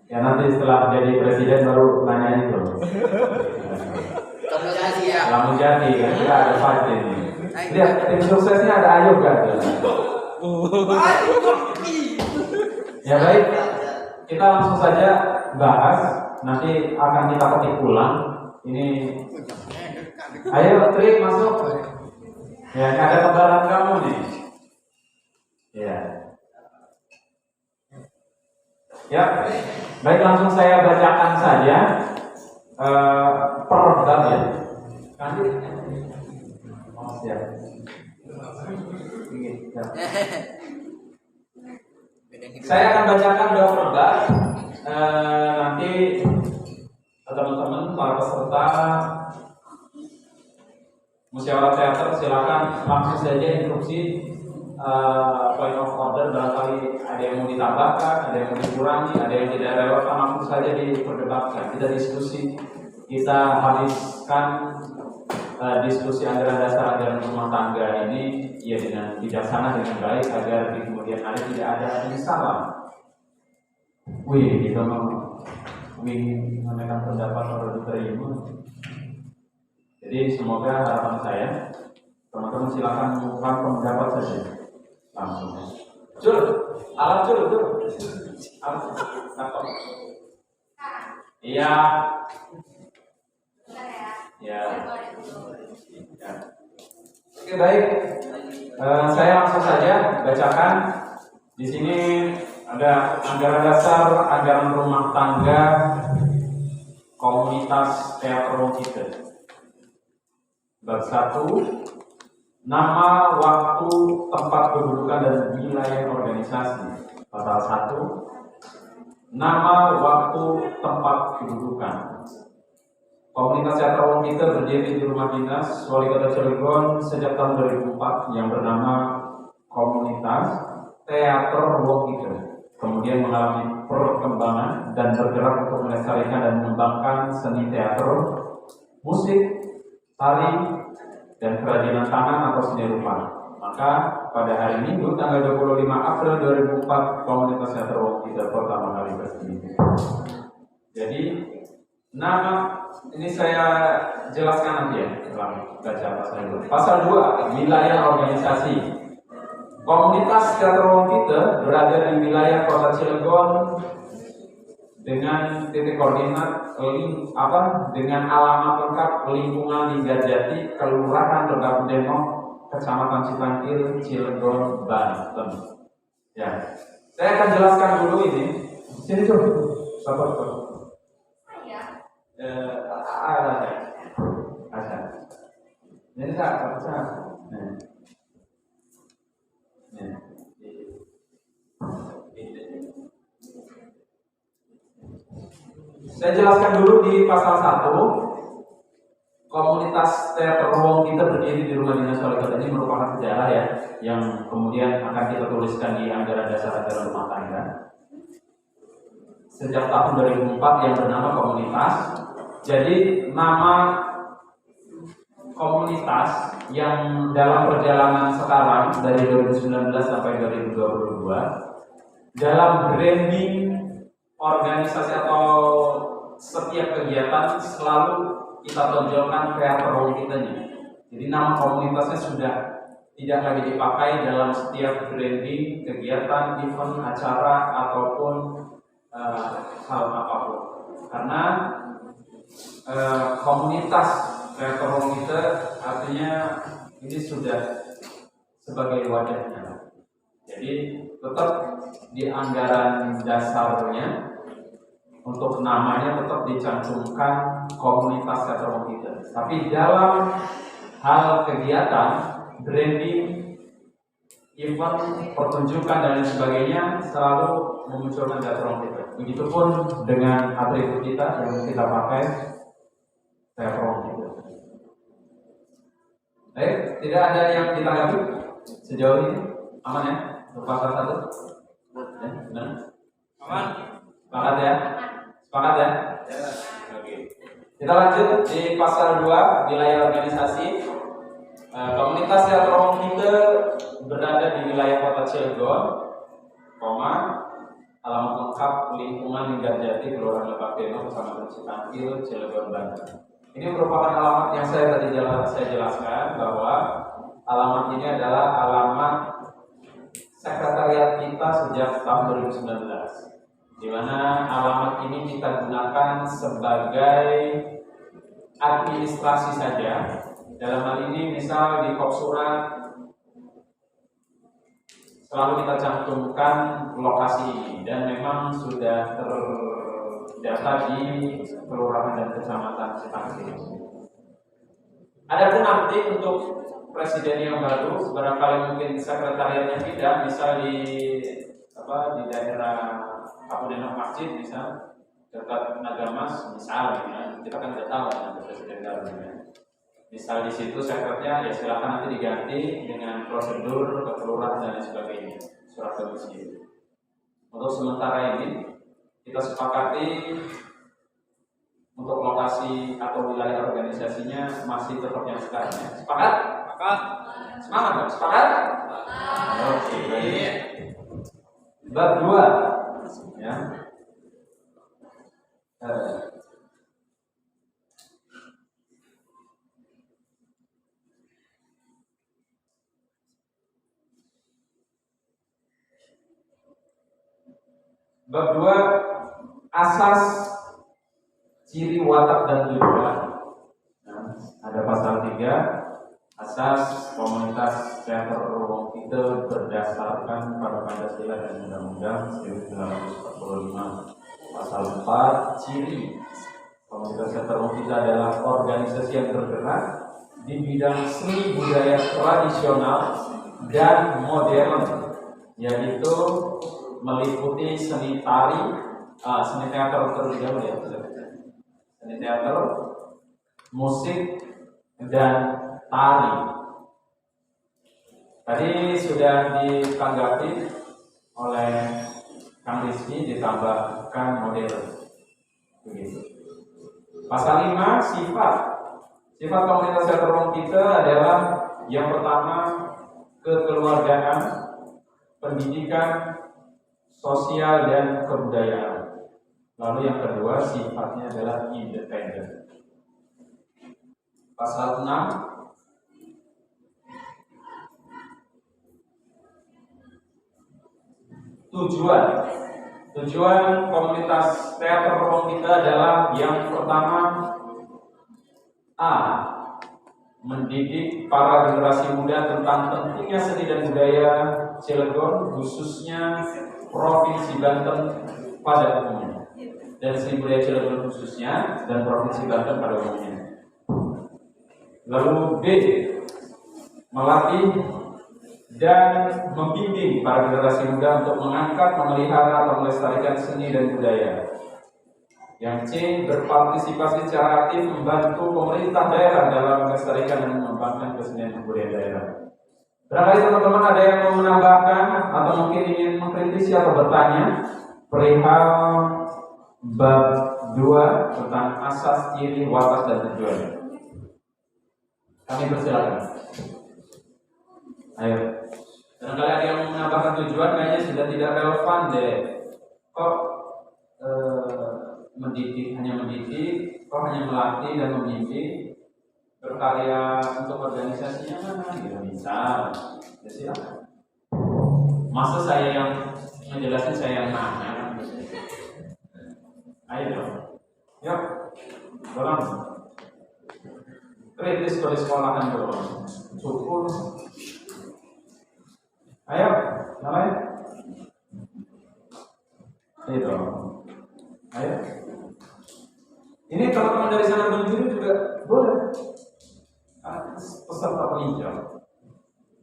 Ya nanti setelah jadi presiden baru nanya itu. Kamu jadi ya. Kamu jadi kan kita ada Fadil ini. Lihat tim suksesnya ada Ayub kan? Ya baik, kita langsung saja bahas. Nanti akan kita ketik ulang. Ini, ayo Trik masuk. Ya, ini ada kebaran kamu nih. Ya. Ya, baik langsung saya bacakan saja per bab ya. Oh, siap. Saya akan bacakan 2 per bab. Nanti teman-teman para peserta musyawarah teater silakan langsung saja instruksi point of order, barangkali ada yang mau ditambahkan, ada yang mau dikurangi, ada yang tidak relevan, langsung saja diperdebatkan. Kita diskusi, kita habiskan diskusi anggaran dasar anggaran rumah tangga ini ya dengan bijaksana, dengan baik, agar di kemudian hari tidak ada penyesalan. Kita menyampaikan pendapat orang diterima. Jadi semoga harapan saya teman-teman silakan mengungkapkan pendapat saja langsung. Jul, alat Jul. Iya. Ya. Oke baik. Saya langsung saja bacakan. Di sini ada anggaran dasar, anggaran rumah tangga, komunitas teater kita. Bab 1, nama, waktu, tempat kedudukan dan wilayah organisasi. Pasal 1, nama, waktu, tempat kedudukan. Komunitas Teater Wong Kita berdiri di Rumah Dinas Wali Kota Cilegon sejak tahun 2004 yang bernama Komunitas Teater Wong Kita. Kemudian mengalami perkembangan dan bergerak untuk melestarikan dan mengembangkan seni teater, musik, tari, dan kerajinan tangan atau seni rupa. Maka pada hari Minggu tanggal 25 April 2004 Komunitas Teater Wong Kita pertama kali berdiri. Jadi nama ini saya jelaskan nanti ya dalam baca pasal 2. Pasal 2, wilayah organisasi. Komunitas Teater Wong Kita berada di wilayah Kota Cilegon dengan titik koordinat dengan alamat lengkap lingkungan Linggarjati, Kelurahan Lebak Demo, Kecamatan Citangkil, Cilegon, Banten. Ya, saya akan jelaskan dulu ini. Sini coba, sabar. Ada. Ini tak baca. Saya jelaskan dulu di pasal 1. Komunitas Teater Wong Kita berdiri di Rumah Dinas Wali Kota ini merupakan sejarah ya, yang kemudian akan kita tuliskan di anggaran dasar anggaran rumah tangga. Sejak tahun 2004 yang bernama komunitas. Jadi nama komunitas yang dalam perjalanan sekarang dari 2019 sampai 2022 dalam branding organisasi atau setiap kegiatan selalu kita tonjolkan Teater Wong Kita nih. Jadi nama komunitasnya sudah tidak lagi dipakai dalam setiap branding, kegiatan, event, acara ataupun hal apapun. Karena komunitas Teater Wong Kita artinya ini sudah sebagai wadahnya. Jadi tetap di anggaran dasarnya untuk namanya tetap dicantumkan Komunitas Teater Wong Kita. Tapi dalam hal kegiatan, branding, event, pertunjukan dan lain sebagainya selalu memunculkan Teater Wong Kita. Begitupun dengan atribut kita yang kita pakai Teater Wong Kita. Baik, tidak ada yang ditanggapi sejauh ini, aman ya? Pasal 1? Ya, benar? Aman? Sepakat ya? Sepakat ya? Ya. Oke. Kita lanjut di pasal 2, wilayah organisasi. Komunitas Teater Wong Kita berada di wilayah Kota Cilegon, alamat lengkap lingkungan Linggarjati, Kelurahan Lebak Deno, Kecamatan Citangkil, Cilegon, Banten. Ini merupakan alamat yang saya jelaskan bahwa alamat ini adalah alamat sekretariat kita sejak tahun 2019, di mana alamat ini kita gunakan sebagai administrasi saja. Dalam hal ini misal di kop surat selalu kita cantumkan lokasi ini dan memang sudah terdata di kelurahan dan kecamatan Citangkil. Adapun nanti untuk presiden yang baru, barangkali mungkin sekretariatnya tidak, misal di daerah Kabupaten Masjid, misal dekat Nagamas, misal ya, kita kan tidak tahu ada presiden baru. Ya. Misal di situ sekretariatnya ya silakan nanti diganti dengan prosedur kelurahan dan lain sebagainya, surat domisili. Untuk sementara ini kita sepakati untuk lokasi atau wilayah organisasinya masih tetap yang sekarang ya. Sepakat? Sepakat. Semangat dong, sepakat? Oke, baik. Bab 2 ya. Bab 2, asas, ciri, watak, dan tujuan. Nah, ada pasal 3, asas komunitas teater Wong Kita berdasarkan pada Pancasila dan Undang-Undang 1945. Pasal 4, ciri komunitas teater Wong Kita adalah organisasi yang bergerak di bidang seni budaya tradisional dan modern, yaitu meliputi seni tari, seni teater terlebih dahulu ya, seni teater, musik, dan tari. Tadi sudah ditanggapi oleh Kang Rizky, ditambahkan model. Begitu. Pasal 5, sifat. Sifat komunitas heteronom kita adalah yang pertama kekeluargaan, pendidikan, sosial, dan kebudayaan. Lalu yang kedua sifatnya adalah independen. Pasal 6, Tujuan komunitas teater Rom kita adalah yang pertama A. Mendidik para generasi muda tentang pentingnya seni dan budaya Cilegon, khususnya Provinsi Banten pada umumnya, dan seni budaya Cilegon khususnya dan Provinsi Banten pada umumnya. Lalu B. Melatih dan membimbing para generasi muda untuk mengangkat, memelihara, atau melestarikan seni dan budaya. Yang C. Berpartisipasi secara aktif membantu pemerintah daerah dalam melestarikan dan mengembangkan kesenian dan budaya daerah. Barangkali teman-teman ada yang mau menambahkan atau mungkin ingin mengkritisi atau bertanya perihal bab 2 tentang asas, ciri, watak, dan tujuan. Kami persilakan. Ayo. Barangkali ada yang menambahkan tujuan, kayaknya sudah tidak relevan deh. Kok mendidik, hanya mendidik, kok hanya melatih dan membimbing, berkarya untuk organisasinya mana? Tidak bisa. Ya silakan. Masa saya yang menjelaskan, saya yang nanya? Ayo dong. Yuk, tolong. Kritis ke sekolahan dong. Syukur. Ayo, namanya. Itu. Ayo. Ini teman-teman dari sana menjuri juga boleh. Peserta peninjau.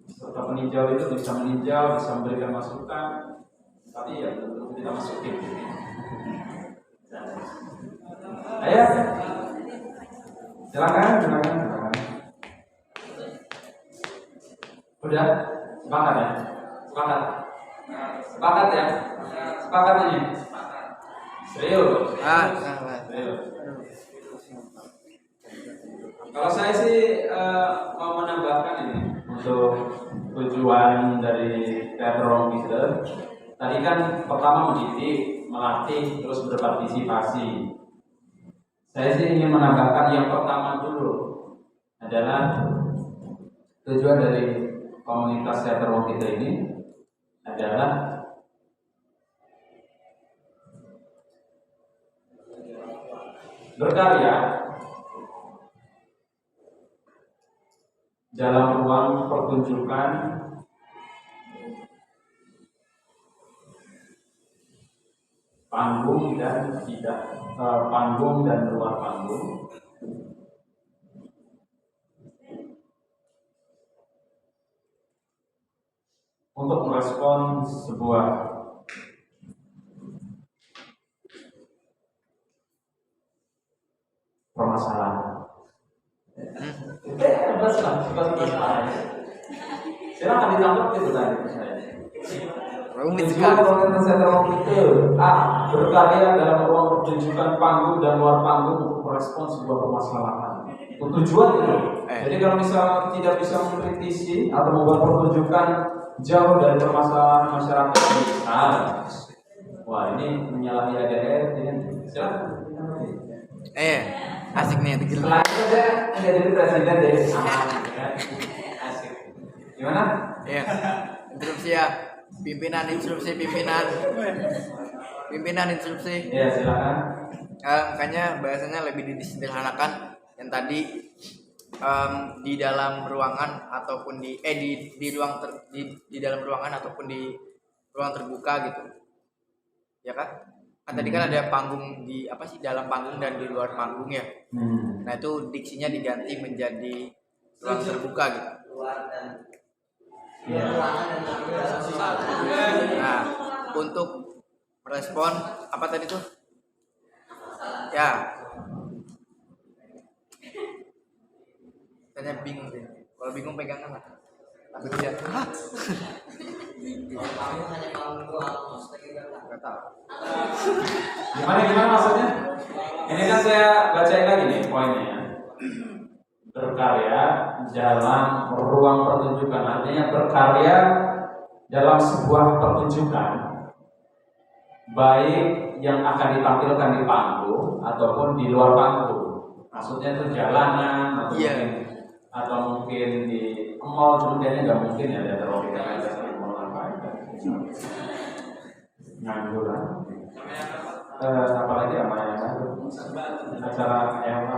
Peserta peninjau itu bisa meninjau, bisa memberikan masukan, tapi ya tentu tidak masukin. Ayo. Silakan. Udah? Sepakat ya? Sepakat ya? Sepakat ini? Serius? Serius. Kalau saya sih mau menambahkan ini untuk tujuan dari teater kita. Tadi kan pertama mendidik, melatih, terus berpartisipasi. Saya sih ingin menambahkan yang pertama dulu adalah tujuan dari komunitas teater kita ini adalah berkarya dalam ruang pertunjukan panggung dan luar panggung, untuk merespon sebuah permasalahan. Silakan ditangkap itu tadi saya. Tujuan komunitas heteronom itu A. Berkarya dalam ruang pertunjukan panggung dan luar panggung untuk merespon sebuah permasalahan. Tujuan itu. Jadi kalau misalnya tidak bisa mengkritisi atau membuat pertunjukan jauh dari permasalahan masyarakat besar, wah ini menyalahi ADR. Silakan. Asik nih itu gitu. Setelah itu saya jadi presiden dari asik. Gimana? Iya. Instruksi ya. Pimpinan instruksi. Ya silakan. Makanya bahasanya lebih disederhanakan yang tadi di dalam ruangan ataupun di dalam ruangan ataupun di ruang terbuka gitu. Ya kan? Kan tadi kan ada panggung di dalam panggung dan di luar panggung ya. Nah itu diksinya diganti menjadi ruang terbuka gitu. Nah untuk merespon apa tadi tuh? Ya Makanya bingung sih. Kalau bingung pegangan lah. Takut dia. Hah? Kalau hanya panggung doang, maksudnya kita Nggak tahu. Gimana maksudnya? Ini kan saya bacain lagi nih poinnya. Berkarya dalam ruang pertunjukan, artinya berkarya dalam sebuah pertunjukan, baik yang akan ditampilkan di panggung ataupun di luar panggung. Maksudnya itu jalanan atau mungkin di mall, kemudiannya nggak mungkin ya ada terlalu kita ada di mall apa nganggur lah. Apalagi acara yang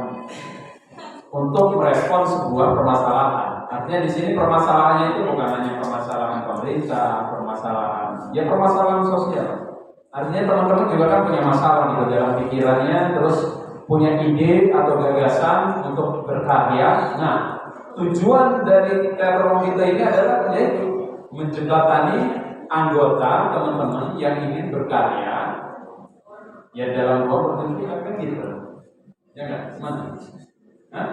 untuk merespon sebuah permasalahan. Artinya di sini permasalahannya itu bukan hanya permasalahan pemerintah, permasalahan sosial. Artinya teman-teman juga kan punya masalah gitu dalam pikirannya, terus punya ide atau gagasan untuk berkarya. Nah, tujuan dari teater kita ini adalah yaitu menjembatani anggota teman-teman yang ingin berkarya ya dalam ruang pertunjukan kan gitu. Ya nggak? Mana? Hah?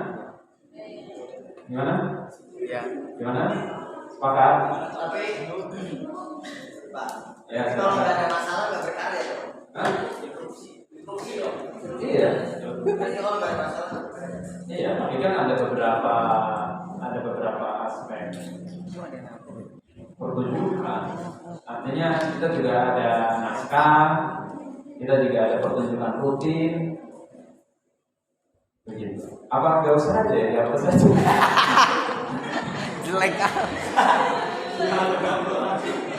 Gimana? Ya. Gimana? Sepakat? tapi Pak, Ya, kalau nggak ada sepakat. masalah nggak berkarya dong. Hah? Dikorupsi dong. Iya. Berarti kalau nggak ada masalah nggak berkarya. Iya, tapi kan ada beberapa aspek pertunjukan. Artinya kita juga ada naskah, kita juga ada pertunjukan rutin. Begitu. Apa nggak usah aja ya? Nggak usah aja. Jelek ah.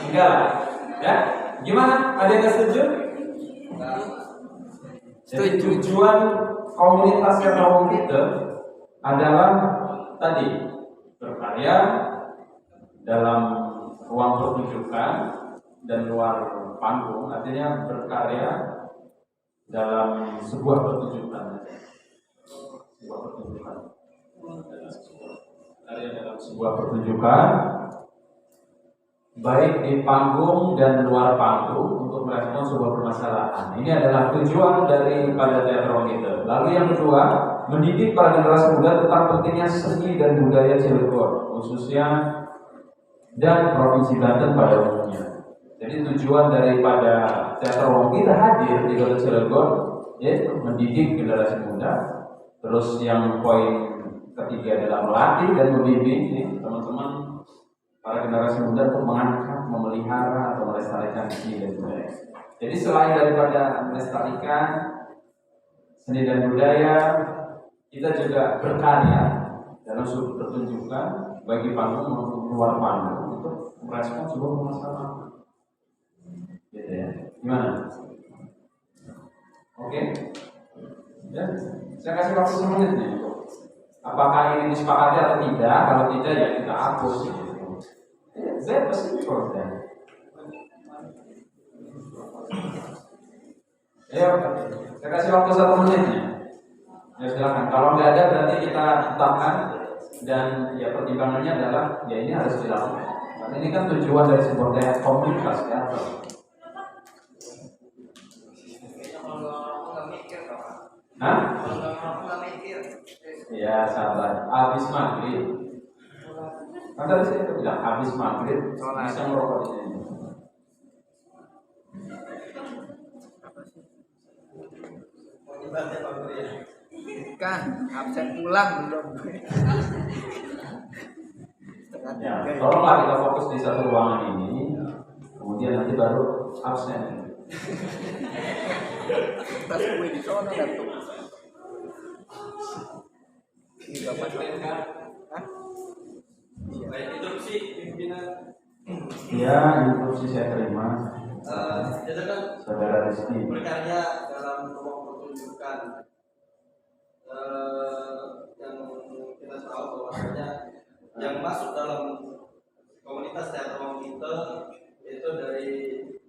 Enggak lah. Ya, gimana? Ada yang nggak setuju? Jadi tujuan komunitas yang mau kita adalah tadi berkarya dalam ruang pertunjukan dan luar panggung, artinya berkarya dalam sebuah pertunjukan. Karya dalam sebuah pertunjukan, baik di panggung dan luar panggung untuk merespon sebuah permasalahan. Ini adalah tujuan daripada teater kita. Lalu yang kedua, mendidik para generasi muda tentang pentingnya seni dan budaya Cilegon, khususnya dan Provinsi Banten pada umumnya. Jadi tujuan daripada teater kita hadir di Kota Cilegon yaitu mendidik generasi muda. Terus yang poin ketiga adalah melatih dan membimbing teman-teman para generasi muda untuk mengangkat, memelihara atau melestarikan seni dan budaya. Jadi selain daripada melestarikan seni dan budaya, kita juga berkarya dalam suatu pertunjukan bagi panggung maupun luar panggung untuk merespon sebuah masalah. Gitu ya. Gimana? Oke? Ya, saya kasih waktu 1 menit nih. Apakah ini disepakati atau tidak? Kalau tidak ya kita hapus. Saya pasti proses. Ya, saya kasih waktu 1 menit nih. Ya silakan. Kalau nggak ada berarti kita tetapkan dan ya pertimbangannya adalah ya ini harus dilakukan. Karena ini kan tujuan dari sebuah komunitas ya. Hah? Ya sabar. Habis maghrib. Kan tadi saya bilang habis maghrib bisa merokok di sini. Kan absen pulang belum. Ya, tolonglah kita fokus di satu ruangan ini. Kemudian nanti baru absen. Tas gue di sana tuh. Baik, instruksi pimpinan. Ya, instruksi saya terima. Itu kan Saudara Rizky. berkarya dalam ruang pertunjukan. Yang kita tahu bahwasanya yang masuk dalam komunitas teater ruang kita itu dari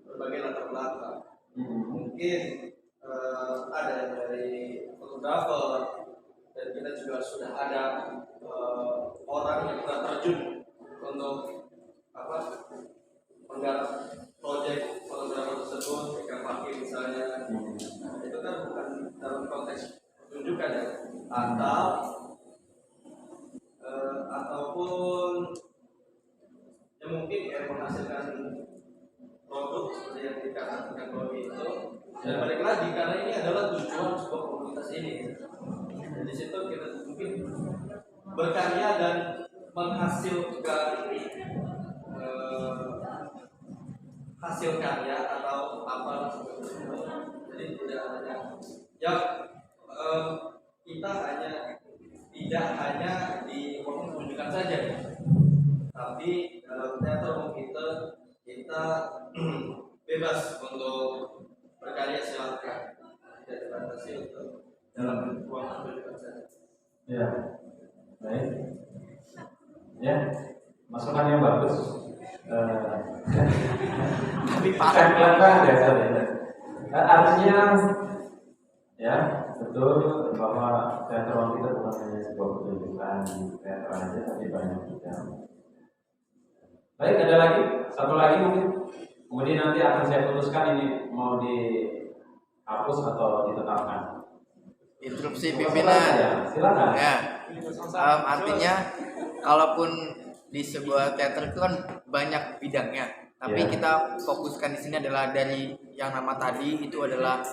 berbagai latar belakang. Mungkin ada yang dari fotografer, dan kita juga sudah ada orang yang telah terjun untuk menggarap proyek fotografer tersebut, ikan pakai misalnya. Nah, itu kan bukan dalam konteks pertunjukan ya, atau tadi karena ini adalah tujuan sebuah komunitas ini. Di situ kita mungkin berkarya dan menghasilkan hasil karya atau apa sebagainya. Jadi tidak hanya ya kita tidak hanya di pertunjukan saja, tapi dalam teater kita bebas untuk berkarya, silakan, tidak dibatasi untuk dalam ruang pertunjukan saja. Ya, baik. Ya, masukan yang bagus. Tapi Pelan-pelan ya, sorry. Artinya, ya betul bahwa teater ruang kita bukan hanya sebuah pertunjukan teater aja, tapi banyak juga. Baik, ada lagi? Satu lagi mungkin. Kemudian nanti akan saya putuskan ini mau dihapus atau ditetapkan. interupsi pimpinan. Ya, silakan. Ya. Artinya kalaupun di sebuah teater itu kan banyak bidangnya, tapi Ya. kita fokuskan di sini adalah dari yang nama tadi itu adalah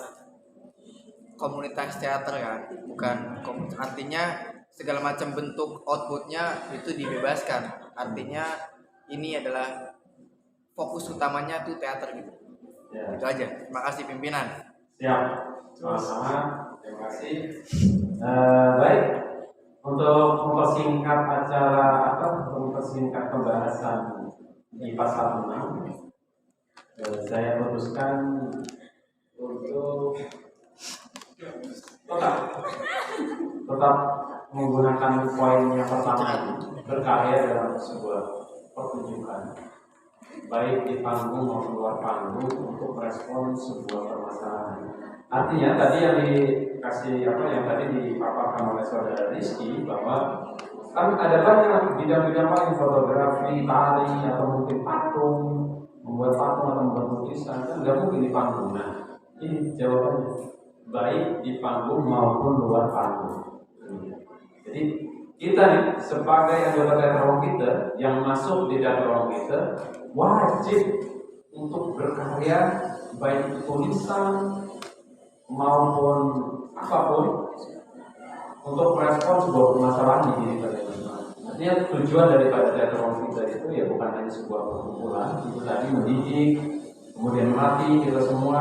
komunitas teater kan, bukan artinya segala macam bentuk outputnya itu dibebaskan. Artinya ini adalah fokus utamanya tuh teater gitu. Ya. Itu aja. Terima kasih pimpinan. Siap, sama-sama. Terima kasih. Baik, untuk mempersingkat acara mempersingkat pembahasan di pasal 6, saya putuskan untuk tetap menggunakan poin yang pertama, berkarya dalam sebuah pertunjukan, baik di panggung maupun luar panggung, untuk merespon sebuah permasalahan. Artinya tadi yang dikasih yang tadi dipaparkan oleh saudara Rizky, bahwa kan ada banyak bidang-bidang lain, fotografi, tari, atau mungkin patung, membuat patung atau membuat lukisan, kan nggak mungkin di panggung. Nah, ini jawabannya, baik di panggung maupun luar panggung. Jadi kita nih sebagai anggota teater ruang kita yang masuk di teater ruang kita wajib untuk berkarya, baik itu tulisan maupun apapun, untuk merespon sebuah permasalahan di diri kalian. Artinya tujuan daripada teater ruang kita itu ya bukan hanya sebuah perkumpulan, itu tadi mendidik, kemudian melatih kita semua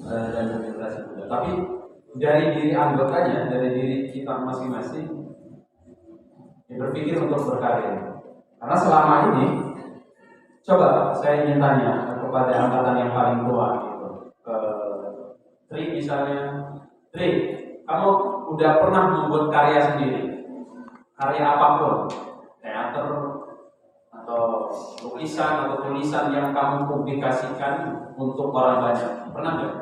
dan generasi muda. Tapi dari diri anggotanya, dari diri kita masing-masing, ya berpikir untuk berkarya. Karena selama ini, coba saya ingin tanya kepada angkatan yang paling tua, gitu, ke Tri misalnya, Tri, kamu udah pernah membuat karya sendiri? Karya apapun, teater atau lukisan atau tulisan yang kamu publikasikan untuk orang banyak, pernah nggak?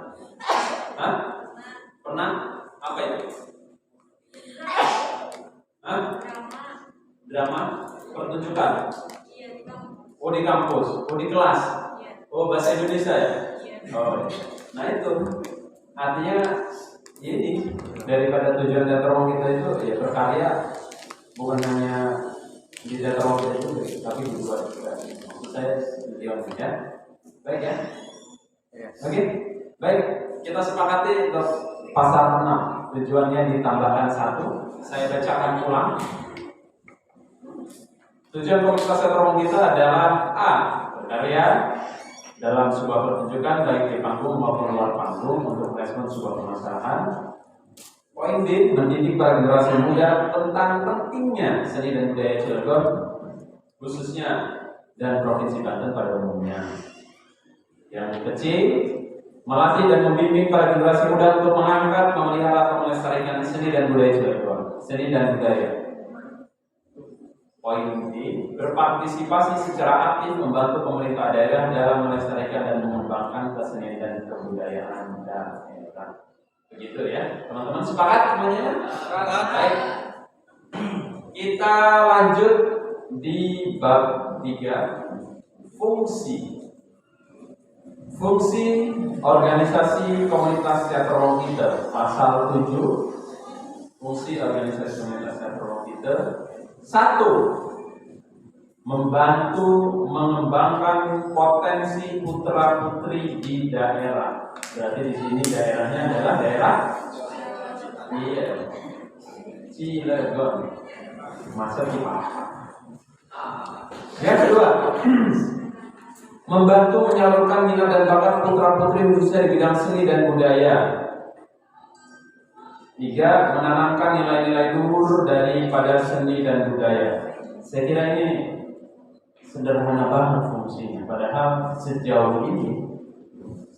Hah? Pernah? Apa itu? Hah? Drama? Pertunjukan? Oh, di kampus? Oh, di kelas? Oh, bahasa Indonesia ya? Oh, nah itu artinya ini daripada tujuan teater ruang kita itu ya berkarya, bukan hanya di teater ruang kita itu, tapi di luar juga. Maksud saya tujuan ya. Baik ya? Oke, baik. Kita sepakati untuk pasal 6, tujuannya ditambahkan 1. Saya bacakan ulang. Tujuan komunitas teater ruang kita adalah A. Berkarya dalam sebuah pertunjukan baik di panggung maupun luar panggung untuk merespon sebuah permasalahan. Poin B. Mendidik para generasi muda tentang pentingnya seni dan budaya Cilegon khususnya dan Provinsi Banten pada umumnya. Yang kecil, melatih dan membimbing para generasi muda untuk mengangkat, memelihara atau melestarikan seni dan budaya Cilegon. Seni dan budaya. Poin B, berpartisipasi secara aktif membantu pemerintah daerah dalam melestarikan dan mengembangkan kesenian dan kebudayaan daerah. Begitu ya, teman-teman, sepakat semuanya? Sepakat. Baik. Kita lanjut di bab 3, fungsi. Fungsi organisasi komunitas teater ruang kita, pasal 7. Fungsi organisasi komunitas teater ruang kita. 1. membantu mengembangkan potensi putra-putri di daerah. Berarti di sini daerahnya adalah daerah Cilegon. Masa dipaham. Yang kedua, membantu menyalurkan minat dan bakat putra-putri khususnya di bidang seni dan budaya. 3. Menanamkan nilai-nilai luhur daripada seni dan budaya. Saya kira ini sederhana banget fungsinya. Padahal sejauh ini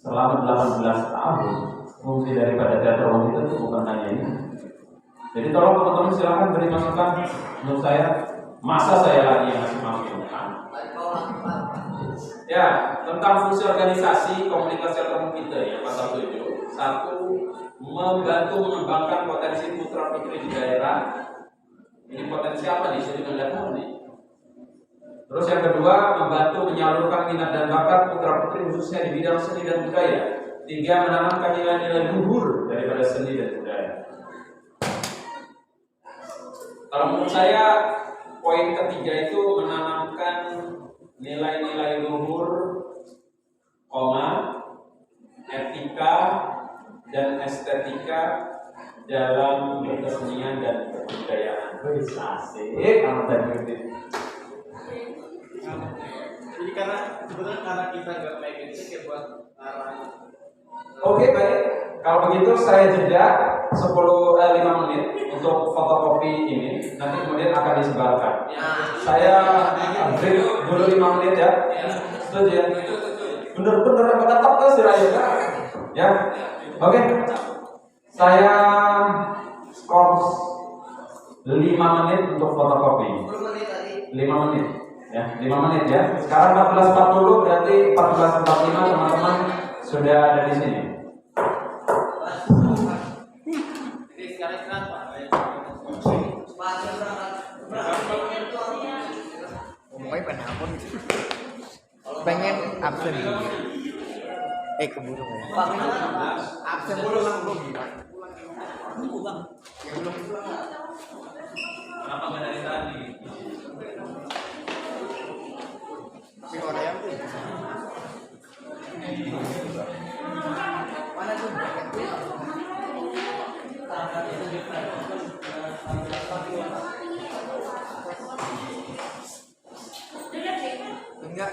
selama 18 tahun fungsi daripada teater umum itu bukan hanya ini. Jadi tolong teman-teman silakan beri masukan. Menurut saya, masa saya lagi yang ngasih masukan? Ya, tentang fungsi organisasi komunitas teater umum kita ya, pasal 7. 1. Membantu mengembangkan potensi putra-putri di daerah. Ini potensi apa nih? Saya juga nggak tahu nih. Terus yang kedua, membantu menyalurkan minat dan bakat putra-putri khususnya di bidang seni dan budaya. 3. Menanamkan nilai-nilai luhur daripada seni dan budaya. Kalau menurut saya, poin ketiga itu menanamkan nilai-nilai luhur, etika dan estetika dalam kesenian dan kebudayaan. Asik, kamu tadi. Jadi karena sebetulnya karena kita nggak kayak gitu kayak buat arah. Oke, baik. Kalau begitu saya jeda 5 menit untuk fotokopi ini. Nanti kemudian akan disebarkan. Saya break dulu 5 menit ya. Setuju ya? Bener-bener apa tetap ke Sirayu ya? Oke. Saya skor 5 menit untuk fotokopi. 5 menit. Ya, 5 menit ya. Sekarang 14.40 berarti 14.45 teman-teman sudah ada di sini. Pengen absen keburu ya. Absen dulu belum. Kenapa nggak dari tadi? Tapi Korea tuh. Mana tuh? Enggak.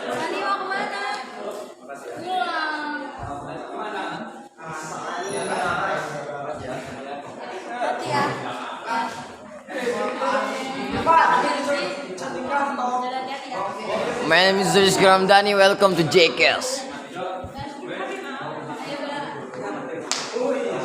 Nanti mau kemana? My name is Zulis Gramdani. Welcome to JKS.